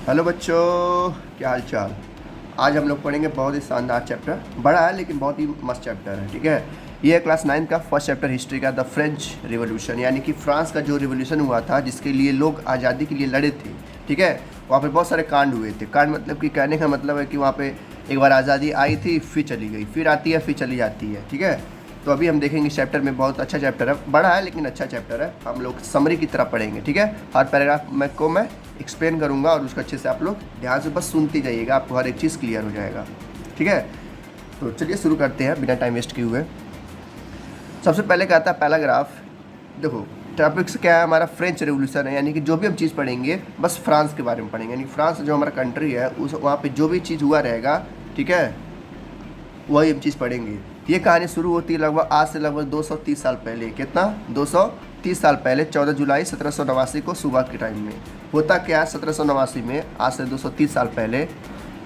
Hello बच्चों, क्या हाल चाल। आज हम लोग पढ़ेंगे बहुत ही शानदार चैप्टर। बड़ा है लेकिन बहुत ही मस्त चैप्टर है। ठीक है, ये है क्लास 9 का फर्स्ट चैप्टर हिस्ट्री का, द फ्रेंच रिवॉल्यूशन, यानी कि फ्रांस का जो रिवॉल्यूशन हुआ था जिसके लिए लोग आज़ादी के लिए लड़े थे। ठीक है, वहाँ पे बहुत सारे कांड हुए थे। कांड मतलब कि कहने का मतलब है कि वहाँ पे एक बार आज़ादी आई थी, फिर चली गई, फिर आती है, फिर चली जाती है। ठीक है, तो अभी हम देखेंगे इस चैप्टर में। बहुत अच्छा चैप्टर है, बड़ा है लेकिन अच्छा चैप्टर है। हम लोग समरी की तरह पढ़ेंगे। ठीक है, हर पैराग्राफ मैं एक्सप्लेन करूँगा और उसको अच्छे से आप लोग ध्यान से बस सुनते जाइएगा, आपको हर एक चीज़ क्लियर हो जाएगा। ठीक है, तो चलिए शुरू करते हैं बिना टाइम वेस्ट किए हुए। सबसे पहले कहता है पहला ग्राफ। देखो टॉपिक से क्या है, हमारा फ्रेंच रेवोल्यूशन है, यानी कि जो भी हम चीज़ पढ़ेंगे बस फ्रांस के बारे में पढ़ेंगे, यानी फ्रांस जो हमारा कंट्री है उस वहाँ पे जो भी चीज़ हुआ रहेगा, ठीक है, वही हम चीज़ पढ़ेंगे। ये कहानी शुरू होती है लगभग आज से लगभग 230 साल पहले। कितना? 230 साल पहले 14 जुलाई 1789 को सुबह के टाइम में। होता क्या है, 1789 में आज से 230 साल पहले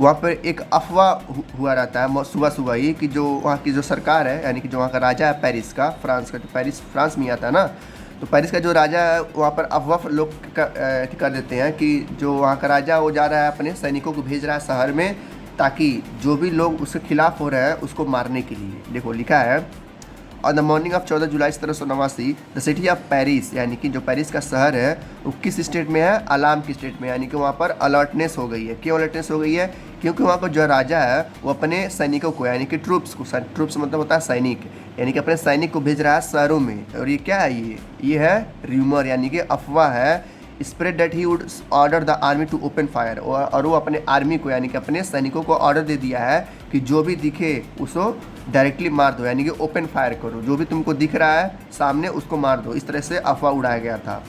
वहाँ पर एक अफवाह हुआ रहता है सुबह सुबह ही कि जो वहाँ की जो सरकार है, यानी कि जो वहाँ का राजा है पेरिस का, फ्रांस का, जो पेरिस फ्रांस में आता है ना, तो पेरिस का जो राजा है वहाँ पर अफवाह लोग कर देते हैं कि जो वहाँ का राजा वो जा रहा है, अपने सैनिकों को भेज रहा है शहर में, ताकि जो भी लोग उसके खिलाफ हो रहे हैं उसको मारने के लिए। देखो लिखा है, on the morning of 14 July 1789 the city of Paris, यानी कि जो पेरिस का शहर है वो किस स्टेट में है? अलार्म की स्टेट में, यानी कि वहाँ पर अलर्टनेस हो गई है। क्यों अलर्टनेस हो गई है? क्योंकि वहाँ का जो राजा है वो अपने सैनिकों को, यानी कि ट्रूप्स मतलब होता है सैनिक, यानी कि अपने सैनिक को भेज रहा है शहरों में। और ये क्या है? ये है र्यूमर, यानी कि अफवाह है, spread that he would order the army to open fire, और वो अपने आर्मी को, यानी कि अपने सैनिकों को ऑर्डर दे दिया है कि जो भी दिखे उसको डायरेक्टली मार दो, यानी कि ओपन फायर करो, जो भी तुमको दिख रहा है सामने उसको मार दो। इस तरह से अफवाह उड़ाया गया था।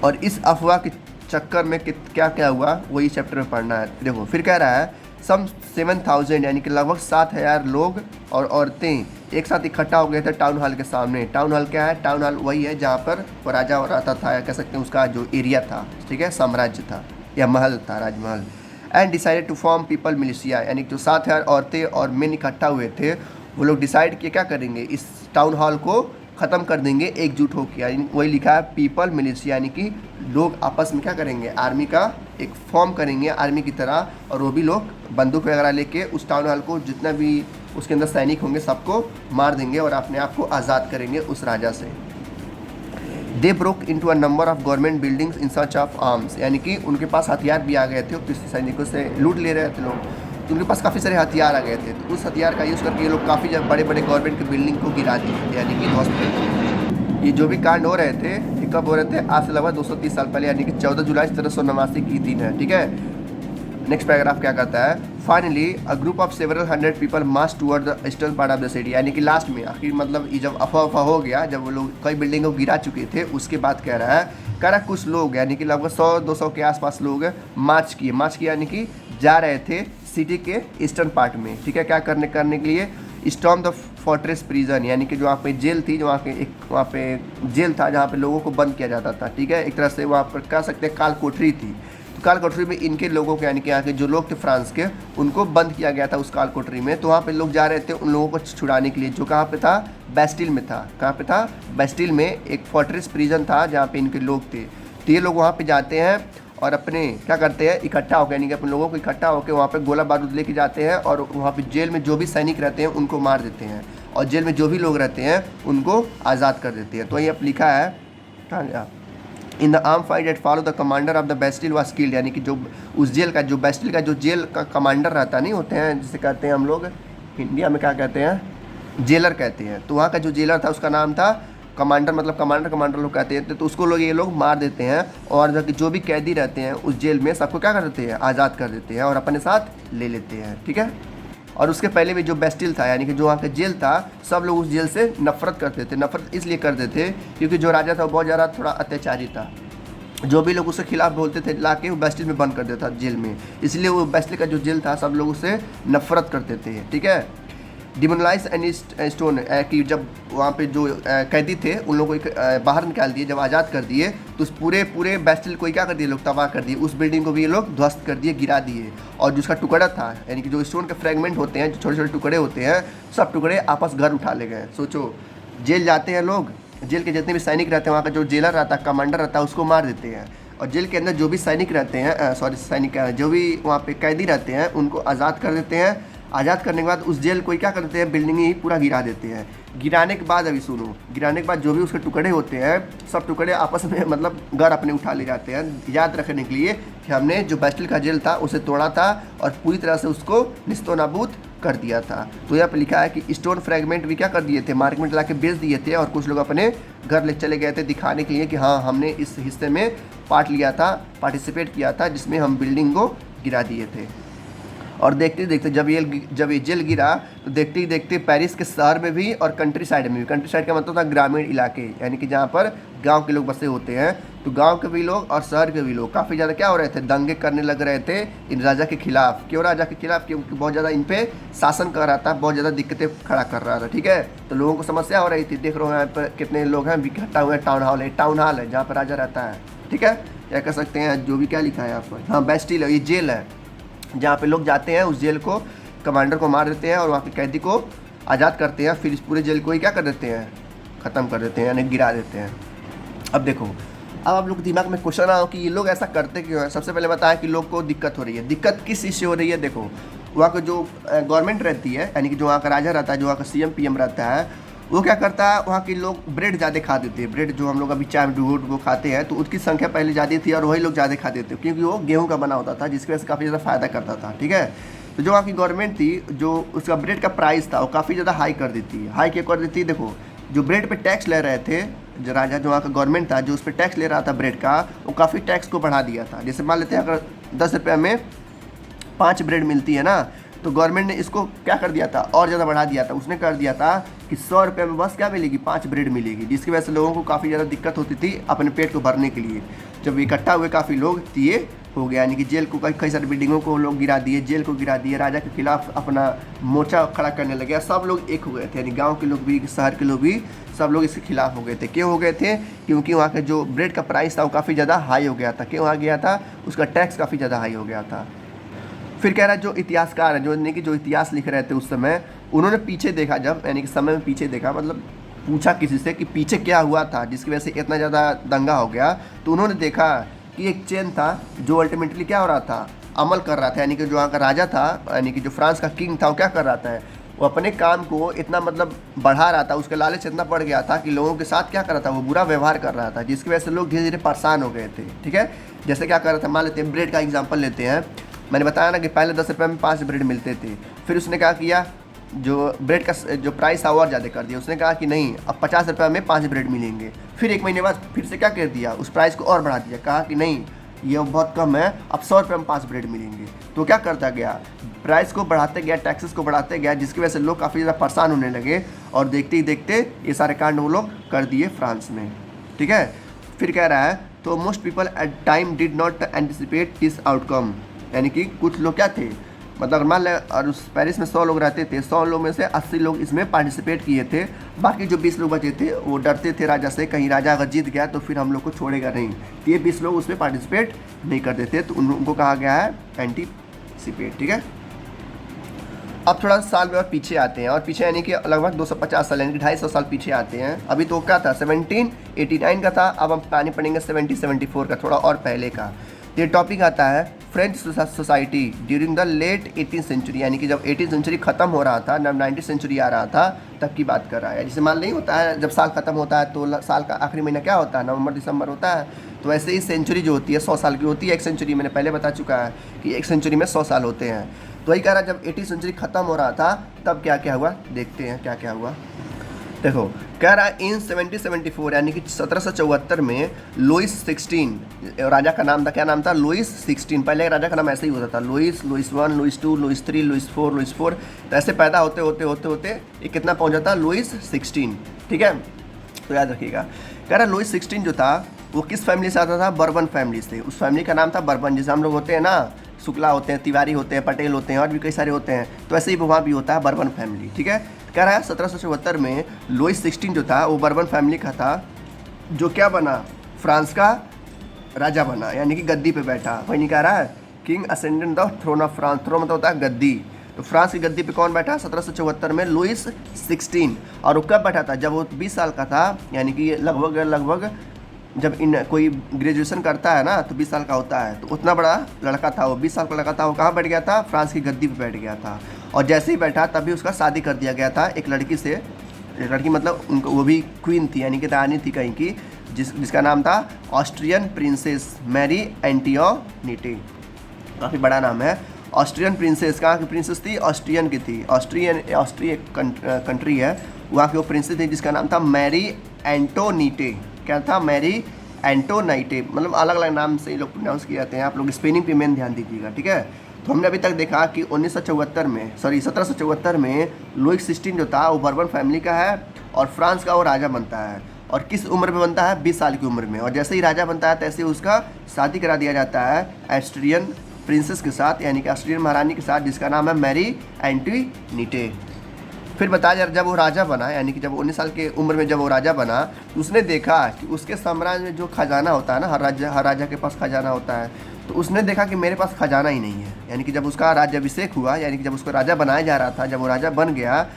और इस अफवाह के चक्कर में क्या क्या हुआ वही चैप्टर में पढ़ना है। देखो फिर कह रहा है सम 7000, यानी कि लगभग 7000 लोग और औरतें एक साथ इकट्ठा हो गए थे टाउन हॉल के सामने। टाउन हॉल क्या है? टाउन हॉल वही है जहाँ पर वो राजा रहता था, या कह सकते हैं उसका जो एरिया था, ठीक है, साम्राज्य था या महल था, राजमहल। And decided to form people militia, यानी जो 7000 औरतें और मेन इकट्ठा हुए थे, वो लोग डिसाइड किए क्या करेंगे, इस टाउन हॉल को ख़त्म कर देंगे एकजुट होकर। यानी वही लिखा है पीपल मिलिशिया, यानी कि लोग आपस में क्या करेंगे, आर्मी का एक फॉर्म करेंगे आर्मी की तरह, और वो भी लोग बंदूक वगैरह लेके उस टाउन हॉल को, जितना भी उसके अंदर सैनिक होंगे सबको मार देंगे और अपने आप को आज़ाद करेंगे उस राजा से। They broke into a number of government buildings in search of arms, यानी कि उनके पास हथियार भी आ गए थे, किसी सैनिकों से लूट ले रहे थे लोग, तो उनके पास काफ़ी सारे हथियार आ गए थे। तो उस हथियार का यूज़ करके ये लोग काफ़ी बड़े बड़े गवर्नमेंट की बिल्डिंग को गिरा दिए थे, यानी कि हॉस्पिटल। ये जो भी कांड हो रहे थे ये कब हो रहे थे? आज से लगभग 230 साल पहले, यानी कि 14 जुलाई 1789 की दिन है। ठीक है, नेक्स्ट पैराग्राफ क्या कहता है, finally a group of several 100 people March toward the eastern part of the city, यानी कि लास्ट में आखिर मतलब जब अफवाह हो गया, जब वो लोग कई बिल्डिंग को गिरा चुके थे, उसके बाद कह रहा है कुछ लोग, यानी कि लगभग 100-200 के आसपास लोग मार्च किए, यानी कि जा रहे थे सिटी के ईस्टर्न पार्ट में। ठीक है, क्या करने के लिए? स्टॉर्म द फोर्ट्रेस प्रिजन, यानी कि जो वहाँ पे जेल थी, जो वहाँ पे जेल था जहाँ पे लोगों को बंद किया जाता था। ठीक है, एक तरह से वहाँ पर कह सकते हैं काल कोठरी थी। तो काल कोठरी में इनके लोगों के, यानी कि यहाँ के जो लोग थे फ्रांस के, उनको बंद किया गया था उस काल कोठरी में। तो वहाँ पे लोग जा रहे थे उन लोगों को छुड़ाने के लिए, जो कहाँ पे था? बेस्टिल में था। कहाँ पे था? बेस्टिल में एक फोर्ट्रेस प्रिजन था जहाँ पे इनके लोग थे। तो ये लोग वहाँ पे जाते हैं और अपने क्या करते हैं, इकट्ठा होकर, यानी कि अपने लोगों को इकट्ठा होकर वहाँ पे गोला बारूद लेके जाते हैं, और वहाँ पे जेल में जो भी सैनिक रहते हैं उनको मार देते हैं, और जेल में जो भी लोग रहते हैं उनको आज़ाद कर देते हैं। तो ये अब लिखा है, कहाँ गया, in the arm fight eight follow the commander of the Bastille was killed, यानी कि जो उस जेल का, जो बेस्टिल का जो जेल का कमांडर रहता नहीं होते हैं, जिसे कहते हैं हम लोग इंडिया में क्या कहते हैं, जेलर कहते हैं। तो वहाँ का जो जेलर था उसका नाम था कमांडर, मतलब कमांडर लोग कहते हैं। तो उसको लोग ये लोग मार देते हैं, और जो भी कैदी रहते हैं उस जेल में सबको क्या कर देते हैं, आज़ाद कर देते हैं और अपने साथ ले लेते हैं। ठीक है, और उसके पहले भी जो बेस्टिल था, यानी कि जो वहाँ का जेल था, सब लोग उस जेल से नफरत करते थे। नफरत इसलिए करते थे क्योंकि जो राजा था वो बहुत ज़्यादा थोड़ा अत्याचारी था। जो भी लोग उसके खिलाफ बोलते थे ला के वो बेस्टिल में बंद कर देता जेल में, इसलिए वो बेस्टिल का जो जेल था सब लोग उससे नफरत करते थे। ठीक है, डिमोनलाइज एंड स्टोन, कि जब वहाँ पे जो कैदी थे उन लोगों को बाहर निकाल दिए, जब आज़ाद कर दिए, तो उस पूरे बेस्टिल को क्या कर दिए लोग, तबाह कर दिए। उस बिल्डिंग को भी ये लोग ध्वस्त कर दिए, गिरा दिए, और जो उसका टुकड़ा था, यानी कि जो स्टोन के फ्रेगमेंट होते हैं, जो छोटे छोटे टुकड़े होते हैं, सब टुकड़े आपस घर उठा ले गए। सोचो, जेल जाते हैं लोग, जेल के जितने भी सैनिक रहते हैं, वहाँ का जो जेलर रहता है, कमांडर रहता है, उसको मार देते हैं, और जेल के अंदर जो भी सैनिक रहते हैं, सॉरी सैनिक क्या है, जो भी वहाँ पे कैदी रहते हैं उनको आज़ाद कर देते हैं। आज़ाद करने के बाद उस जेल को ही क्या कर देते हैं, बिल्डिंग ही पूरा गिरा देते हैं। गिराने के बाद अभी सुनो, गिराने के बाद जो भी उसके टुकड़े होते हैं सब टुकड़े आपस में मतलब घर अपने उठा ले जाते हैं, याद रखने के लिए कि हमने जो बेस्टिल का जेल था उसे तोड़ा था और पूरी तरह से उसको निस्तो नाबूद कर दिया था। तो यहाँ पे लिखा है कि स्टोन फ्रेगमेंट भी क्या कर दिए थे, मार्केट में ला के बेच दिए थे और कुछ लोग अपने घर ले चले गए थे दिखाने के लिए कि हाँ हमने इस हिस्से में पार्ट लिया था, पार्टिसिपेट किया था जिसमें हम बिल्डिंग को गिरा दिए थे। और देखते देखते जब ये जेल गिरा तो देखते ही देखते पेरिस के शहर में भी और कंट्री साइड में भी, कंट्री साइड का मतलब था ग्रामीण इलाके, यानी कि जहाँ पर गांव के लोग बसे होते हैं, तो गांव के भी लोग और शहर के भी लोग काफ़ी ज़्यादा क्या हो रहे थे, दंगे करने लग रहे थे इन राजा के खिलाफ। क्यों राजा के खिलाफ? क्योंकि बहुत ज़्यादा इन पे शासन कर रहा था, बहुत ज़्यादा दिक्कतें खड़ा कर रहा था। ठीक है, तो लोगों को समस्या हो रही थी। देख रहे हो यहाँ पर कितने लोग हैं इकट्ठा हुए हैं, टाउन हॉल है जहाँ पर राजा रहता है। ठीक है, क्या कर सकते हैं, जो भी क्या लिखा है यहाँ पर, हाँ बेस्टिल है, ये जेल है जहाँ पे लोग जाते हैं, उस जेल को कमांडर को मार देते हैं और वहाँ के कैदी को आज़ाद करते हैं, फिर इस पूरे जेल को ही क्या कर देते हैं, ख़त्म कर देते हैं, यानी गिरा देते हैं। अब देखो, अब आप लोग के दिमाग में क्वेश्चन आओ कि ये लोग ऐसा करते क्यों हैं। सबसे पहले बताया कि लोग को दिक्कत हो रही है। दिक्कत किस चीज़ से हो रही है? देखो, वहाँ का जो गवर्नमेंट रहती है, यानी कि जो वहाँ का राजा रहता है, जो वहाँ का CM PM रहता है, वो क्या करता है, वहाँ के लोग ब्रेड ज़्यादा खा देते हैं। ब्रेड जो हम लोग अभी चाय में दूध वो खाते हैं, तो उसकी संख्या पहले ज़्यादा थी और वही लोग ज़्यादा खाते थे क्योंकि वो गेहूँ का बना होता था, जिसकी वजह से काफ़ी ज़्यादा फ़ायदा करता था। ठीक है, तो जो वहाँ की गवर्नमेंट थी, जो उसका ब्रेड का प्राइस था वो काफ़ी ज़्यादा हाई कर देती है। हाई क्या कर देती है? देखो, जो ब्रेड पे टैक्स ले रहे थे, जो राजा जो वहाँ का गवर्नमेंट था, जो उस पर टैक्स ले रहा था ब्रेड का, वो काफ़ी टैक्स को बढ़ा दिया था। जैसे मान लेते हैं अगर 10 रुपये में 5 ब्रेड मिलती है ना, तो गवर्नमेंट ने इसको क्या कर दिया था, और ज़्यादा बढ़ा दिया था। उसने कर दिया था कि 100 रुपये में बस क्या मिलेगी, 5 ब्रेड मिलेगी, जिसकी वजह से लोगों को काफ़ी ज़्यादा दिक्कत होती थी अपने पेट को भरने के लिए। जब इकट्ठा हुए काफ़ी लोग, तो ये हो गया, यानी कि जेल को कई सारी बिल्डिंगों को लोग गिरा दिए, जेल को गिरा दिए, राजा के खिलाफ अपना मोर्चा खड़ा करने लगे। सब लोग एक हो गए थे, यानी गाँव के लोग भी, शहर के लोग भी, सब लोग इसके खिलाफ हो गए थे। क्यों हो गए थे? क्योंकि वहाँ का जो ब्रेड का प्राइस था वो काफ़ी ज़्यादा हाई हो गया था। क्यों आ गया था? उसका टैक्स काफ़ी ज़्यादा हाई हो गया था। फिर कह रहा है जो इतिहासकार है, जो यानी कि जो इतिहास लिख रहे थे उस समय, उन्होंने पीछे देखा, जब यानी कि समय में पीछे देखा, मतलब पूछा किसी से कि पीछे क्या हुआ था जिसकी वजह से इतना ज़्यादा दंगा हो गया, तो उन्होंने देखा कि एक चेन था जो अल्टीमेटली क्या हो रहा था, अमल कर रहा था। यानी कि जो वहाँ का राजा था, यानी कि जो फ्रांस का किंग था, वो क्या कर रहा था, वो अपने काम को इतना मतलब बढ़ा रहा था, उसका लालच इतना बढ़ गया था कि लोगों के साथ क्या कर रहा था, वो बुरा व्यवहार कर रहा था, जिसकी वजह से लोग धीरे धीरे परेशान हो गए थे। ठीक है, जैसे क्या कर रहा था, मान लेते हैं ब्रेड का एग्जाम्पल लेते हैं। मैंने बताया ना कि पहले 10 रुपये में 5 ब्रेड मिलते थे, फिर उसने क्या किया, जो ब्रेड का जो प्राइस था वो और ज़्यादा कर दिया। उसने कहा कि नहीं, अब 50 रुपये में 5 ब्रेड मिलेंगे। फिर 1 महीने बाद फिर से क्या कर दिया, उस प्राइस को और बढ़ा दिया, कहा कि नहीं ये बहुत कम है, अब 100 रुपये में 5 ब्रेड मिलेंगे। तो क्या करता गया, प्राइस को बढ़ाते गया, टैक्सेस को बढ़ाते गया, जिसकी वजह से लोग काफ़ी ज़्यादा परेशान होने लगे और देखते ही देखते ये सारे कांड वो लोग कर दिए फ्रांस में। ठीक है, फिर कह रहा है, तो most people at time did not anticipate this outcome, यानी कि कुछ लोग क्या थे, मतलब मान लें और उस पेरिस में 100 लोग रहते थे, 100 लोग में से 80 लोग इसमें पार्टिसिपेट किए थे, बाकी जो 20 लोग बचे थे वो डरते थे राजा से, कहीं राजा अगर जीत गया तो फिर हम लोग को छोड़ेगा नहीं, तो ये 20 लोग उसमें पार्टिसिपेट नहीं करते थे, तो उनको कहा गया है एंटीसिपेट। ठीक है, अब थोड़ा साल में और पीछे आते हैं, और पीछे यानी कि लगभग 250 साल यानी कि 250 साल पीछे आते हैं। अभी तो क्या था, 1789 का था, अब हम पानी पढ़ेंगे 1774 का, थोड़ा और पहले का। ये टॉपिक आता है French society during the late 18th century, यानी कि जब 18th सेंचुरी खत्म हो रहा था, जब 19th सेंचुरी आ रहा था, तब की बात कर रहा है। जैसे मान नहीं होता है, जब साल खत्म होता है तो साल का आखिरी महीना क्या होता है, नवंबर दिसंबर होता है, तो वैसे ही सेंचुरी जो होती है 100 साल की होती है। एक सेंचुरी मैंने पहले बता चुका है कि एक सेंचुरी में 100 साल होते हैं। तो वही कह रहा है, जब 18th सेंचुरी खत्म हो रहा था तब क्या क्या हुआ, देखते हैं क्या क्या हुआ। देखो, कह रहा है इन 1774 यानी कि 1774 में लुइस 16 राजा का नाम था, क्या नाम था, लुइस 16। पहले राजा का नाम ऐसे ही होता था, लुइस 1, लुइस 2, लुइस 3, लुइस 4, तो ऐसे पैदा होते होते होते होते ये कितना पहुंच जाता, लुइस 16। ठीक है, तो याद रखिएगा। कह रहा है लुइस 16 जो था वो किस फैमिली से आता था, बर्बन फैमिली से। उस फैमिली का नाम था बर्बन, जैसे हम लोग होते हैं ना, शुक्ला होते हैं, तिवारी होते हैं, पटेल होते हैं, और भी कई सारे होते हैं, तो ऐसे ही वहाँ भी होता है बर्बन फैमिली। ठीक है, कह रहा है 1774 में लुइस 16 जो था वो बर्बन फैमिली का था, जो क्या बना, फ्रांस का राजा बना, यानी कि गद्दी पे बैठा। वही नहीं कह रहा है king ascendant the throne of France, throne मतलब होता है गद्दी। तो फ्रांस की गद्दी पे कौन बैठा, 1774 में लुइस 16। और वो कब बैठा था, जब वो 20 साल का था, यानी कि लगभग जब इन कोई ग्रेजुएशन करता है ना तो 20 साल का होता है, तो उतना बड़ा लड़का था वो, 20 साल का लड़का था वो, कहाँ बैठ गया था? फ्रांस की गद्दी पे बैठ गया था। और जैसे ही बैठा तभी उसका शादी कर दिया गया था एक लड़की से। एक लड़की मतलब उनको, वो भी क्वीन थी यानी कि रानी थी कहीं की, जिसका नाम था ऑस्ट्रियन प्रिंसेस मैरी एंटियोनीटे। काफ़ी बड़ा नाम है। ऑस्ट्रियन प्रिंसेस, कहाँ की प्रिंसेस थी? ऑस्ट्रियन की थी। ऑस्ट्रिया कंट्री है, वहाँ की वो प्रिंसेस थी जिसका नाम था मैरी एंटोनीटे। क्या था? मैरी एंटोनाइटे। मतलब अलग अलग नाम से ये लोग प्रोनाउंस किए जाते हैं। आप लोग स्पेलिंग पे मेन ध्यान दीजिएगा, ठीक है। तो हमने अभी तक देखा कि 1774 में लुई 16 जो था वो बर्बन फैमिली का है और फ्रांस का वो राजा बनता है। और किस उम्र में बनता है? 20 साल की उम्र में। और जैसे ही राजा बनता है तैसे ही उसका शादी करा दिया जाता है ऑस्ट्रियन प्रिंसेस के साथ, यानी कि ऑस्ट्रियन महारानी के साथ, जिसका नाम है मैरी एंटोनीटे। फिर बताया जब वो राजा बना, यानी कि जब 19 साल के उम्र में जब वो राजा बना, तो उसने देखा कि उसके साम्राज्य में जो खजाना होता है ना, हर राजा के पास खजाना होता है, तो उसने देखा कि मेरे पास खजाना ही नहीं है। यानी कि जब उसका राज्याभिषेक हुआ, यानी कि जब उसको राजा बनाया जा रहा था, जब वो राजा बन गया,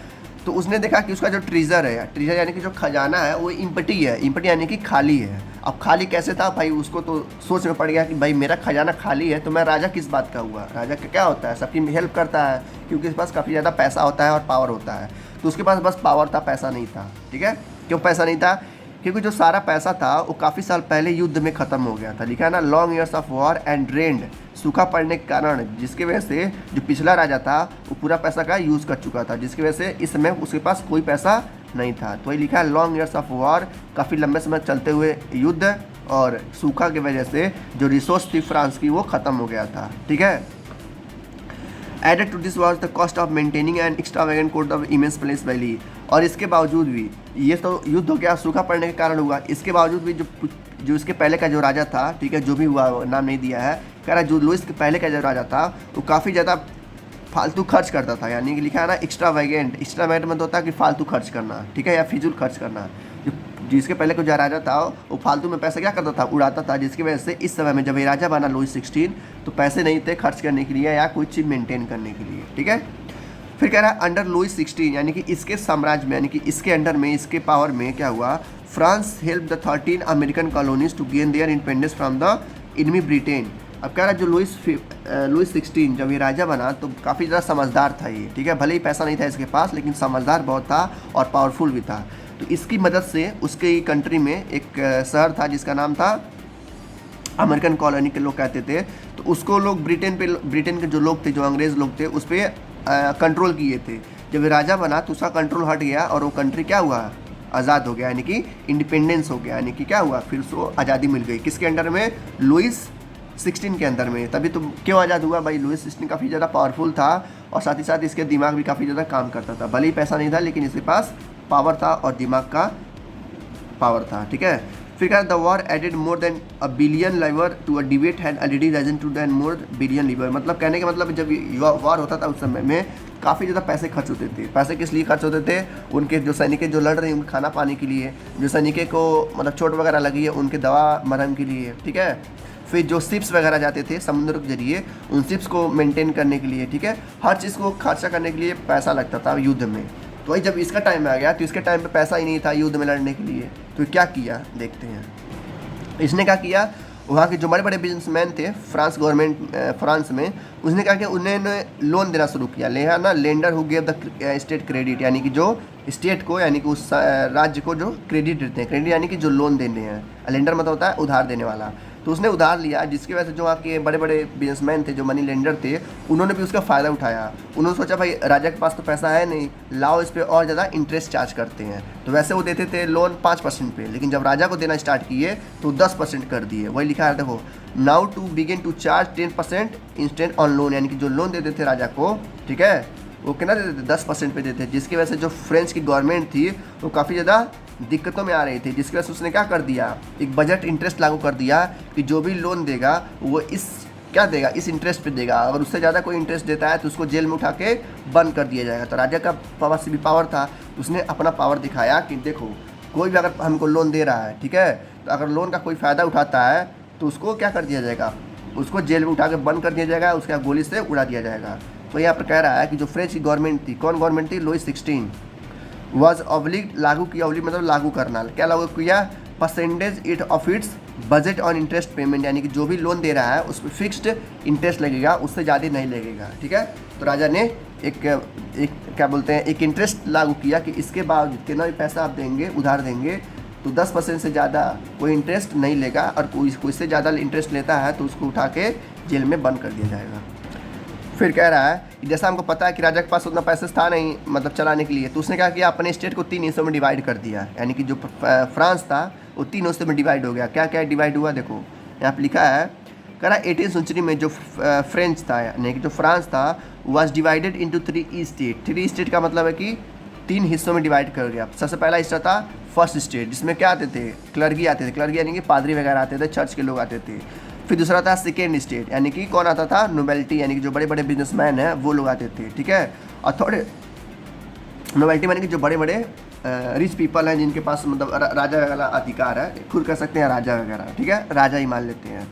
तो उसने देखा कि उसका जो ट्रीजर है, ट्रीजर यानी कि जो खजाना है, वो इम्पटी है। इम्पटी यानी कि खाली है। अब खाली कैसे था भाई? उसको तो सोच में पड़ गया कि भाई मेरा खजाना खाली है तो मैं राजा किस बात का हुआ? राजा का क्या होता है? सबकी हेल्प करता है, क्योंकि उसके पास काफ़ी ज़्यादा पैसा होता है और पावर होता है। तो उसके पास बस पावर था, पैसा नहीं था, ठीक है। क्यों पैसा नहीं था? क्योंकि जो सारा पैसा था वो काफ़ी साल पहले युद्ध में ख़त्म हो गया था। लिखा है ना, long years of war and rend, सूखा पड़ने के कारण, जिसकी वजह से जो पिछला राजा था वो पूरा पैसा का यूज़ कर चुका था, जिसकी वजह से इस समय उसके पास कोई पैसा नहीं था। तो ये लिखा है लॉन्ग ईयर्स ऑफ वॉर, काफ़ी लंबे समय चलते हुए युद्ध और सूखा की वजह से जो रिसोर्स थी फ्रांस की वो ख़त्म हो गया था, ठीक है। Added to this was the cost of maintaining and extravagant court of immense place valley. और इसके बावजूद भी, ये तो युद्ध हो गया, सूखा पड़ने के कारण हुआ, इसके बावजूद भी जो इसके पहले का जो राजा था, ठीक है, जो भी हुआ नाम नहीं दिया है, कह रहा जो लुइस के पहले का जो राजा था वो काफ़ी ज़्यादा फालतू खर्च करता था। यानी कि लिखा है ना एक्स्ट्रावेगेंट मतलब होता है कि फालतू खर्च करना, ठीक है, या फिजूल खर्च करना। जिसके पहले को जो राजा था वो फालतू में पैसा क्या करता था? उड़ाता था, जिसकी वजह से इस समय में जब ये राजा बना लुई 16, तो पैसे नहीं थे खर्च करने के लिए या कोई चीज़ मेंटेन करने के लिए, ठीक है। फिर कह रहा है अंडर लुई 16, यानी कि इसके साम्राज्य में, यानी कि इसके अंडर में, इसके पावर में क्या हुआ? France help the 13 American colonies to gain their independence from the enemy Britain. अब कह रहा है जो लुई 16 जब ये राजा बना तो काफ़ी ज़्यादा समझदार था ये, ठीक है। भले ही पैसा नहीं था इसके पास, लेकिन समझदार बहुत था और पावरफुल भी था। तो इसकी मदद से उसके कंट्री में एक शहर था जिसका नाम था, अमेरिकन कॉलोनी के लोग कहते थे, तो उसको लोग ब्रिटेन के जो लोग थे, जो अंग्रेज़ लोग थे, उस पर कंट्रोल किए थे। जब ये राजा बना तो उसका कंट्रोल हट गया और वो कंट्री क्या हुआ? आज़ाद हो गया, यानी कि इंडिपेंडेंस हो गया। यानी कि क्या हुआ? फिर उसको आज़ादी मिल गई। किसके अंडर में? लुइस 16 के अंदर में। तभी तो क्यों आज़ाद हुआ भाई? लुइस 16 काफ़ी ज़्यादा पावरफुल था और साथ ही साथ इसके दिमाग भी काफ़ी ज़्यादा काम करता था। भले ही पैसा नहीं था, लेकिन इसके पास पावर था और दिमाग का पावर था, ठीक है। फिर कहा the war added more than $1 billion livres to a डिबेट had already risen to than more billion livres. मतलब कहने का मतलब जब वॉर होता था उस समय में काफ़ी ज़्यादा पैसे खर्च होते थे। पैसे किस लिए खर्च होते थे? उनके जो सैनिक जो लड़ रहे हैं उनके खाना पाने के लिए, जो सैनिक को मतलब चोट वगैरह लगी है उनके दवा मरहम के लिए, ठीक है। फिर जो शिप्स वगैरह जाते थे समुद्र के जरिए, उन शिप्स को मेंटेन करने के लिए, ठीक है, हर चीज़ को खर्चा करने के लिए पैसा लगता था युद्ध में। तो वही जब इसका टाइम आ गया तो इसके टाइम पे पैसा ही नहीं था युद्ध में लड़ने के लिए, तो क्या किया देखते हैं। इसने क्या किया? वहाँ के जो बड़े बड़े बिजनेसमैन थे फ्रांस में, उसने क्या किया? उन्होंने लोन देना शुरू किया। ले ना, lender who gave the state credit, यानी कि जो स्टेट को, यानी कि उस राज्य को जो क्रेडिट देते हैं, क्रेडिट यानी कि जो लोन देने हैं, लेंडर मतलब होता है उधार देने वाला। तो उसने उधार लिया, जिसकी वजह से जो वहाँ के बड़े बड़े बिजनेसमैन थे, जो मनी लेंडर थे, उन्होंने भी उसका फ़ायदा उठाया। उन्होंने सोचा भाई राजा के पास तो पैसा है नहीं, लाओ इस पर और ज़्यादा इंटरेस्ट चार्ज करते हैं। तो वैसे वो देते थे लोन 5% पे, लेकिन जब राजा को देना स्टार्ट किए तो 10% कर दिए। वही लिखा है देखो, now to begin to charge 10% instant on loan, यानी कि जो लोन देते थे राजा को, ठीक है, वो कितना देते थे? 10% पे देते थे। जिसकी वजह से जो फ्रेंच की गवर्नमेंट थी वो काफ़ी ज़्यादा दिक्कतों में आ रही थी, जिसकी वजह से उसने क्या कर दिया? एक बजट इंटरेस्ट लागू कर दिया कि जो भी लोन देगा वो इस क्या देगा? इस इंटरेस्ट पे देगा। अगर उससे ज़्यादा कोई इंटरेस्ट देता है तो उसको जेल में उठा के बंद कर दिया जाएगा। तो राजा का पावर से भी पावर था, उसने अपना पावर दिखाया कि देखो कोई भी अगर हमको लोन दे रहा है, ठीक है, तो अगर लोन का कोई फ़ायदा उठाता है तो उसको क्या कर दिया जाएगा? उसको जेल में उठा के बंद कर दिया जाएगा, उसका गोली से उड़ा दिया जाएगा। तो यहाँ पर कह रहा है कि जो फ्रेंच की गवर्नमेंट थी, कौन गवर्नमेंट थी? लुई 16 वॉज ऑब्लिग लागू किया। ऑब्लिग मतलब लागू करना। क्या लागू किया? Percentage it of its budget on interest payment, यानी कि जो भी लोन दे रहा है उस पर फिक्स्ड इंटरेस्ट लगेगा, उससे ज़्यादा नहीं लगेगा। ठीक है, तो राजा ने एक क्या बोलते हैं, एक इंटरेस्ट लागू किया कि इसके बाद जितना भी पैसा आप देंगे, उधार देंगे, तो 10% से ज़्यादा कोई इंटरेस्ट नहीं लेगा, और कोई से ज़्यादा इंटरेस्ट लेता है तो उसको उठा के जेल में बंद कर दिया जाएगा। फिर कह रहा है कि जैसा हमको पता है कि राजा के पास उतना पैसा था नहीं मतलब चलाने के लिए, तो उसने क्या किया, अपने स्टेट को 3 हिस्सों में डिवाइड कर दिया, यानी कि जो फ्रांस था वो 3 हिस्सों में डिवाइड हो गया। क्या क्या डिवाइड हुआ, देखो यहाँ पर लिखा है, कह रहा 18वीं सेंचुरी में जो फ्रेंच था यानी कि जो फ्रांस था was divided into 3 state. 3 state का मतलब है कि 3 हिस्सों में डिवाइड कर गया। सबसे पहला हिस्सा था फर्स्ट स्टेट, जिसमें क्या आते थे, क्लर्गी आते थे, क्लर्गी यानी कि पादरी वगैरह आते थे, चर्च के लोग आते थे। फिर दूसरा था सेकेंड स्टेट, यानी कि कौन आता था, नोबेल्टी, यानी कि जो बड़े बड़े बिजनेसमैन हैं वो लोग आते थे। ठीक है, और थोड़े नोबेल्टी यानी कि जो बड़े बड़े रिच पीपल हैं जिनके पास मतलब राजा वगैरह अधिकार है, खुद कर सकते हैं राजा वगैरह। ठीक है, राजा ही मान लेते हैं।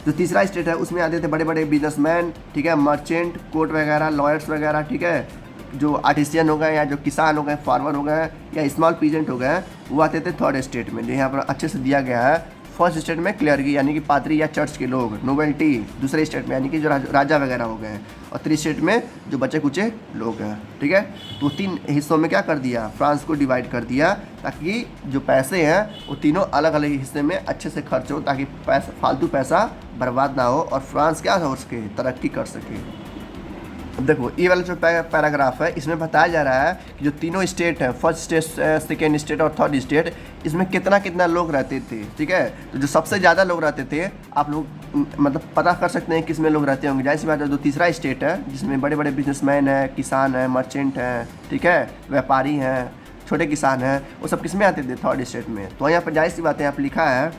जो तीसरा स्टेट है उसमें आते थे बड़े बड़े बिजनेसमैन, ठीक है, मर्चेंट, कोर्ट वगैरह, लॉयर्स वगैरह। ठीक है, जो आर्टिसियन हो गए या जो किसान हो गए, फार्मर हो गए या स्मॉल पीजेंट हो गए, वो आते थे थर्ड स्टेट में, जो यहाँ पर अच्छे से दिया गया है। फर्स्ट स्टेट में क्लर्गी यानी कि पादरी या चर्च के लोग, नोबेल्टी दूसरे स्टेट में यानी कि जो राजा वगैरह हो गए, और 3 स्टेट में जो बचे कुचे लोग हैं। ठीक है, तो 3 हिस्सों में क्या कर दिया, फ्रांस को डिवाइड कर दिया, ताकि जो पैसे हैं वो तीनों अलग अलग हिस्से में अच्छे से खर्च हो, ताकि फालतू पैसा बर्बाद ना हो और फ्रांस क्या हो सके, तरक्की कर सके। अब देखो ये वाला जो पैराग्राफ है इसमें बताया जा रहा है कि जो तीनों स्टेट हैं, फर्स्ट स्टेट, सेकेंड स्टेट और थर्ड स्टेट, इसमें कितना कितना लोग रहते थे। ठीक है, तो जो सबसे ज़्यादा लोग रहते थे, आप लोग मतलब पता कर सकते हैं किस में लोग रहते होंगे। जाहिर सी बात है, जो तीसरा स्टेट है जिसमें बड़े बड़े बिजनेसमैन हैं, किसान हैं, मर्चेंट हैं, ठीक है, व्यापारी हैं, छोटे किसान हैं, वो सब किस में आते थे, थर्ड स्टेट में। तो यहाँ पर जाहिर सी बात है, यहाँ पर लिखा है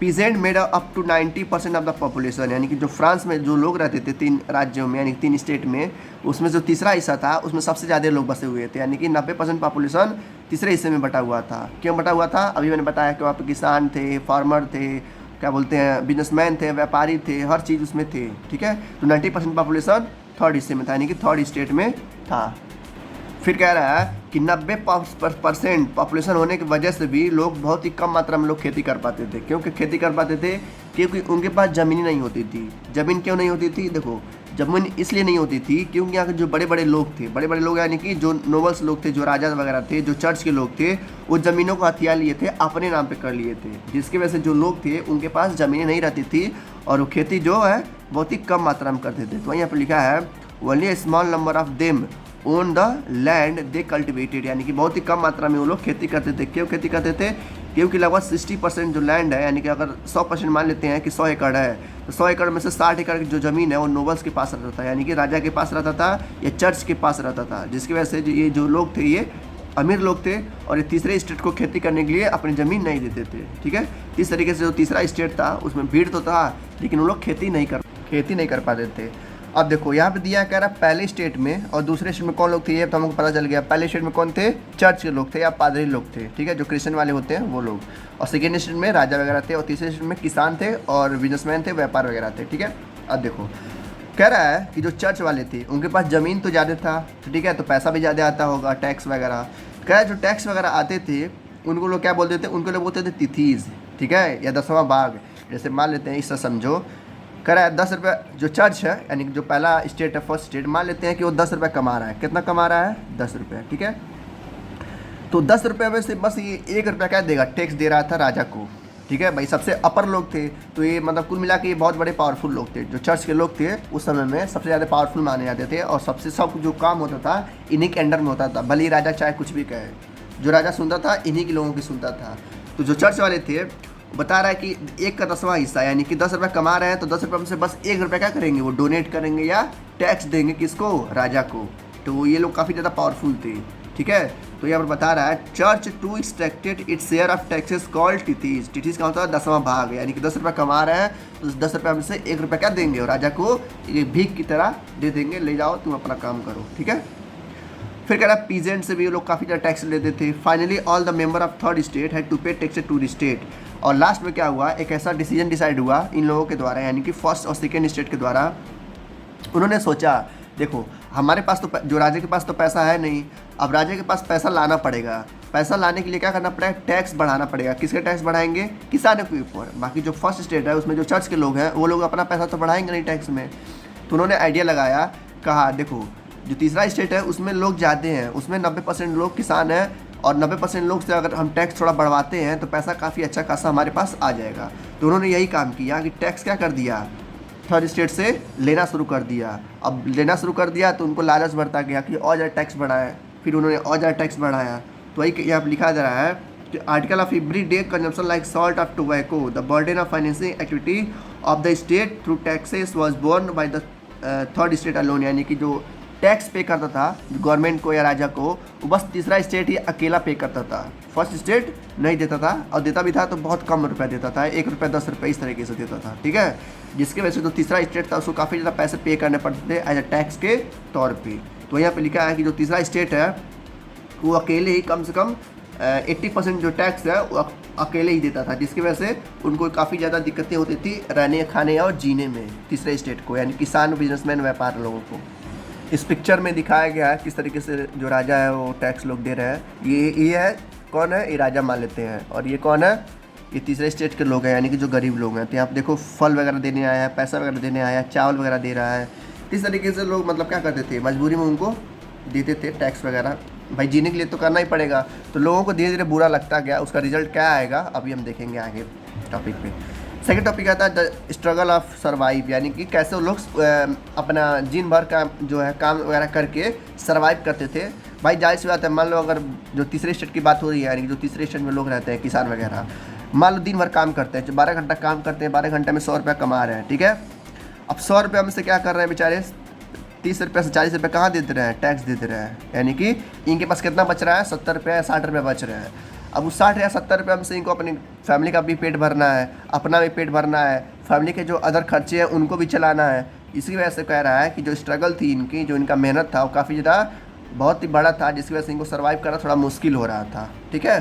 peasant made up to 90% of the population, यानी कि जो फ्रांस में जो लोग रहते थे 3 राज्यों में यानी कि 3 स्टेट में, उसमें जो तीसरा हिस्सा था उसमें सबसे ज़्यादा लोग बसे हुए थे, यानी कि 90% पॉपुलेशन तीसरे हिस्से में बटा हुआ था। क्यों बटा हुआ था, अभी मैंने बताया कि वहाँ पे किसान थे, फार्मर थे, क्या बोलते हैं, बिजनेसमैन थे, व्यापारी थे, हर चीज़ उसमें थे। ठीक है, तो 90% पॉपुलेशन थर्ड हिस्से में था, यानी कि थर्ड स्टेट में था। फिर कह रहा है कि 90% पॉपुलेशन होने की वजह से भी लोग बहुत ही कम मात्रा में लोग खेती कर पाते थे। क्योंकि खेती कर पाते थे क्योंकि उनके पास ज़मीन नहीं होती थी। ज़मीन क्यों नहीं होती थी, देखो ज़मीन इसलिए नहीं होती थी क्योंकि यहाँ के जो बड़े बड़े लोग थे, बड़े बड़े लोग यानी कि जो नोबल्स लोग थे, जो राजा वगैरह थे, जो चर्च के लोग थे, वो ज़मीनों को हथियार लिए थे, अपने नाम पर कर लिए थे, जिसकी वजह से जो लोग थे उनके पास ज़मीनें नहीं रहती थी और वो खेती जो है बहुत ही कम मात्रा में करते थे। तो यहाँ पर लिखा है only A small number of them own the land they cultivated, यानी कि बहुत ही कम मात्रा में वो लोग खेती करते थे। क्यों खेती करते थे, क्योंकि लगभग 60% जो लैंड है, यानी कि अगर 100% मान लेते हैं कि 100 एकड़ है, तो 100 एकड़ में से 60 एकड़ की जो ज़मीन है वो नोबल्स के पास रहता था, यानी कि राजा के पास रहता था या चर्च के पास रहता था, जिसकी वजह से ये जो लोग थे ये अमीर लोग थे और ये तीसरे स्टेट को खेती करने के लिए अपनी ज़मीन नहीं देते थे। ठीक है, इस तरीके से जो तीसरा स्टेट था उसमें भीड़ तो था लेकिन वो लोग खेती नहीं कर पाते थे। अब देखो यहाँ पे दिया कह रहा पहले स्टेट में और दूसरे स्टेट में कौन लोग थे, ये तो हमको पता चल गया। पहले स्टेट में कौन थे, चर्च के लोग थे या पादरी लोग थे, ठीक है, जो क्रिश्चियन वाले होते हैं वो लोग। और सेकेंड स्टेट में राजा वगैरह थे और तीसरे स्टेट में किसान थे और बिजनेसमैन थे, व्यापार वगैरह थे। ठीक है, अब देखो कह रहा है कि जो चर्च वाले थे उनके पास ज़मीन तो ज़्यादा था, ठीक है, तो पैसा भी ज़्यादा आता होगा, टैक्स वगैरह। कह रहा है जो टैक्स वगैरह आते थे उनको लोग क्या बोलते थे, उनको लोग बोलते थे तिथीज, ठीक है, या 10वां भाग, जैसे मान लेते हैं, इससे समझो। कह रहा है 10 रुपये जो चर्च है, यानी कि जो पहला स्टेट है, फर्स्ट स्टेट, मान लेते हैं कि वो 10 रुपये कमा रहा है। कितना कमा रहा है, 10 रुपये, ठीक है। तो 10 रुपये में से बस ये 1 रुपया क्या देगा, टैक्स दे रहा था राजा को, ठीक है भाई। सबसे अपर लोग थे, तो ये मतलब कुल मिला के ये बहुत बड़े पावरफुल लोग थे। जो चर्च के लोग थे उस समय में सबसे ज़्यादा पावरफुल माने जाते थे और सबसे सब जो काम होता था इन्हीं के अंडर में होता था, भले ही राजा चाहे कुछ भी कहे। जो राजा सुनता था इन्हीं के लोगों की सुनता था। तो जो चर्च वाले थे बता रहा है कि 1 का 10वां हिस्सा, यानी कि 10 रुपये कमा रहे हैं तो 10 रुपये में से बस 1 रुपया क्या करेंगे, वो डोनेट करेंगे या टैक्स देंगे, किसको, राजा को। तो ये लोग काफ़ी ज़्यादा पावरफुल थे, ठीक है। तो यहाँ पर बता रहा है church to extracted its share of taxes called tithes. Tithes का होता है 10वां भाग, यानी कि 10 रुपये कमा रहे हैं तो 10 रुपये में से 1 रुपया क्या देंगे, और राजा को एक भीख की तरह दे देंगे, ले जाओ तुम अपना काम करो, ठीक है। फिर कह रहा है पीजेंट से भी ये लोग काफ़ी ज़्यादा टैक्स लेते थे। Finally all the member of third estate had to pay tax to the state. और लास्ट में क्या हुआ, एक ऐसा डिसीजन डिसाइड हुआ इन लोगों के द्वारा, यानी कि फर्स्ट और सेकेंड स्टेट के द्वारा। उन्होंने सोचा देखो हमारे पास तो जो राजा के पास तो पैसा है नहीं, अब राजा के पास पैसा लाना पड़ेगा। पैसा लाने के लिए क्या करना पड़ेगा, टैक्स बढ़ाना पड़ेगा। किसके टैक्स बढ़ाएंगे, किसानों के ऊपर। बाकी जो फर्स्ट स्टेट है उसमें जो चर्च के लोग हैं वो लोग अपना पैसा तो बढ़ाएंगे नहीं टैक्स में। तो उन्होंने आइडिया लगाया, कहा देखो जो तीसरा स्टेट है उसमें लोग ज़्यादा हैं, उसमें 90% लोग किसान हैं और 90% लोग से अगर हम टैक्स थोड़ा बढ़वाते हैं तो पैसा काफ़ी अच्छा खासा हमारे पास आ जाएगा। तो उन्होंने यही काम किया कि टैक्स क्या कर दिया, थर्ड स्टेट से लेना शुरू कर दिया। अब लेना शुरू कर दिया तो उनको लालच बढ़ता गया कि और ज़्यादा टैक्स बढ़ाए, फिर उन्होंने और ज़्यादा टैक्स बढ़ाया। तो वही यहाँ पर लिखा जा रहा है कि article of everyday consumption like salt of tobacco the burden of financing activity of the state through taxes was borne by the third estate alone. यानी कि जो टैक्स पे करता था गवर्नमेंट को या राजा को, वो बस तीसरा स्टेट ही अकेला पे करता था। फर्स्ट स्टेट नहीं देता था, और देता भी था तो बहुत कम रुपया देता था, 1 रुपया 10 रुपये इस तरीके से देता था। ठीक है, जिसकी वजह से जो तीसरा स्टेट था उसको काफ़ी ज़्यादा पैसे पे करने पड़ते थे एज अ टैक्स के तौर पे। तो यहाँ पे लिखा है कि जो तीसरा स्टेट है वो अकेले ही कम से कम 80% जो टैक्स है वो अकेले ही देता था, जिसकी वजह से उनको काफ़ी ज़्यादा दिक्कतें होती थी रहने खाने और जीने में, तीसरे स्टेट को, यानी किसान, बिजनेसमैन, व्यापार लोगों को। इस पिक्चर में दिखाया गया है किस तरीके से जो राजा है वो टैक्स लोग दे रहे हैं। ये है कौन है, ये राजा मान लेते हैं, और ये कौन है, ये तीसरे स्टेट के लोग हैं, यानी कि जो गरीब लोग हैं। तो यहाँ देखो फल वगैरह देने आया है, पैसा वगैरह देने आया है, चावल वगैरह दे रहा है। इस तरीके से लोग मतलब क्या करते थे, मजबूरी में उनको देते थे टैक्स वगैरह। भाई जीने के लिए तो करना ही पड़ेगा। तो लोगों को धीरे धीरे बुरा लगता गया। उसका रिजल्ट क्या आएगा अभी हम देखेंगे आगे टॉपिक पे। सेकंड टॉपिक आता है द स्ट्रगल ऑफ सर्वाइव, यानी कि कैसे वो लोग अपना दिन भर का जो है काम वगैरह करके सर्वाइव करते थे। भाई जाहिर सी बात है, मान लो अगर जो तीसरे स्टेट की बात हो रही है, यानी कि जो तीसरे स्टेट में लोग रहते हैं किसान वगैरह, मान लो दिन भर काम करते हैं, 12 घंटा काम करते हैं, 12 घंटे में 100 रुपया कमा रहे हैं। ठीक है, अब 100 रुपया में से क्या कर रहे हैं बेचारे, 30 रुपये से 40 रुपये कहाँ देते रहे हैं, टैक्स देते रहे हैं। यानी कि इनके पास कितना बच रहा है, 70 रुपये या 60 रुपये बच रहे हैं। अब उस 60 या 70 रुपये में से इनको अपनी फैमिली का भी पेट भरना है, अपना भी पेट भरना है, फैमिली के जो अदर खर्चे हैं उनको भी चलाना है। इसी वजह से कह रहा है कि जो स्ट्रगल थी इनकी, जो इनका मेहनत था वो काफ़ी ज़्यादा बहुत ही बड़ा था, जिसकी वजह से इनको सर्वाइव करना थोड़ा मुश्किल हो रहा था। ठीक है,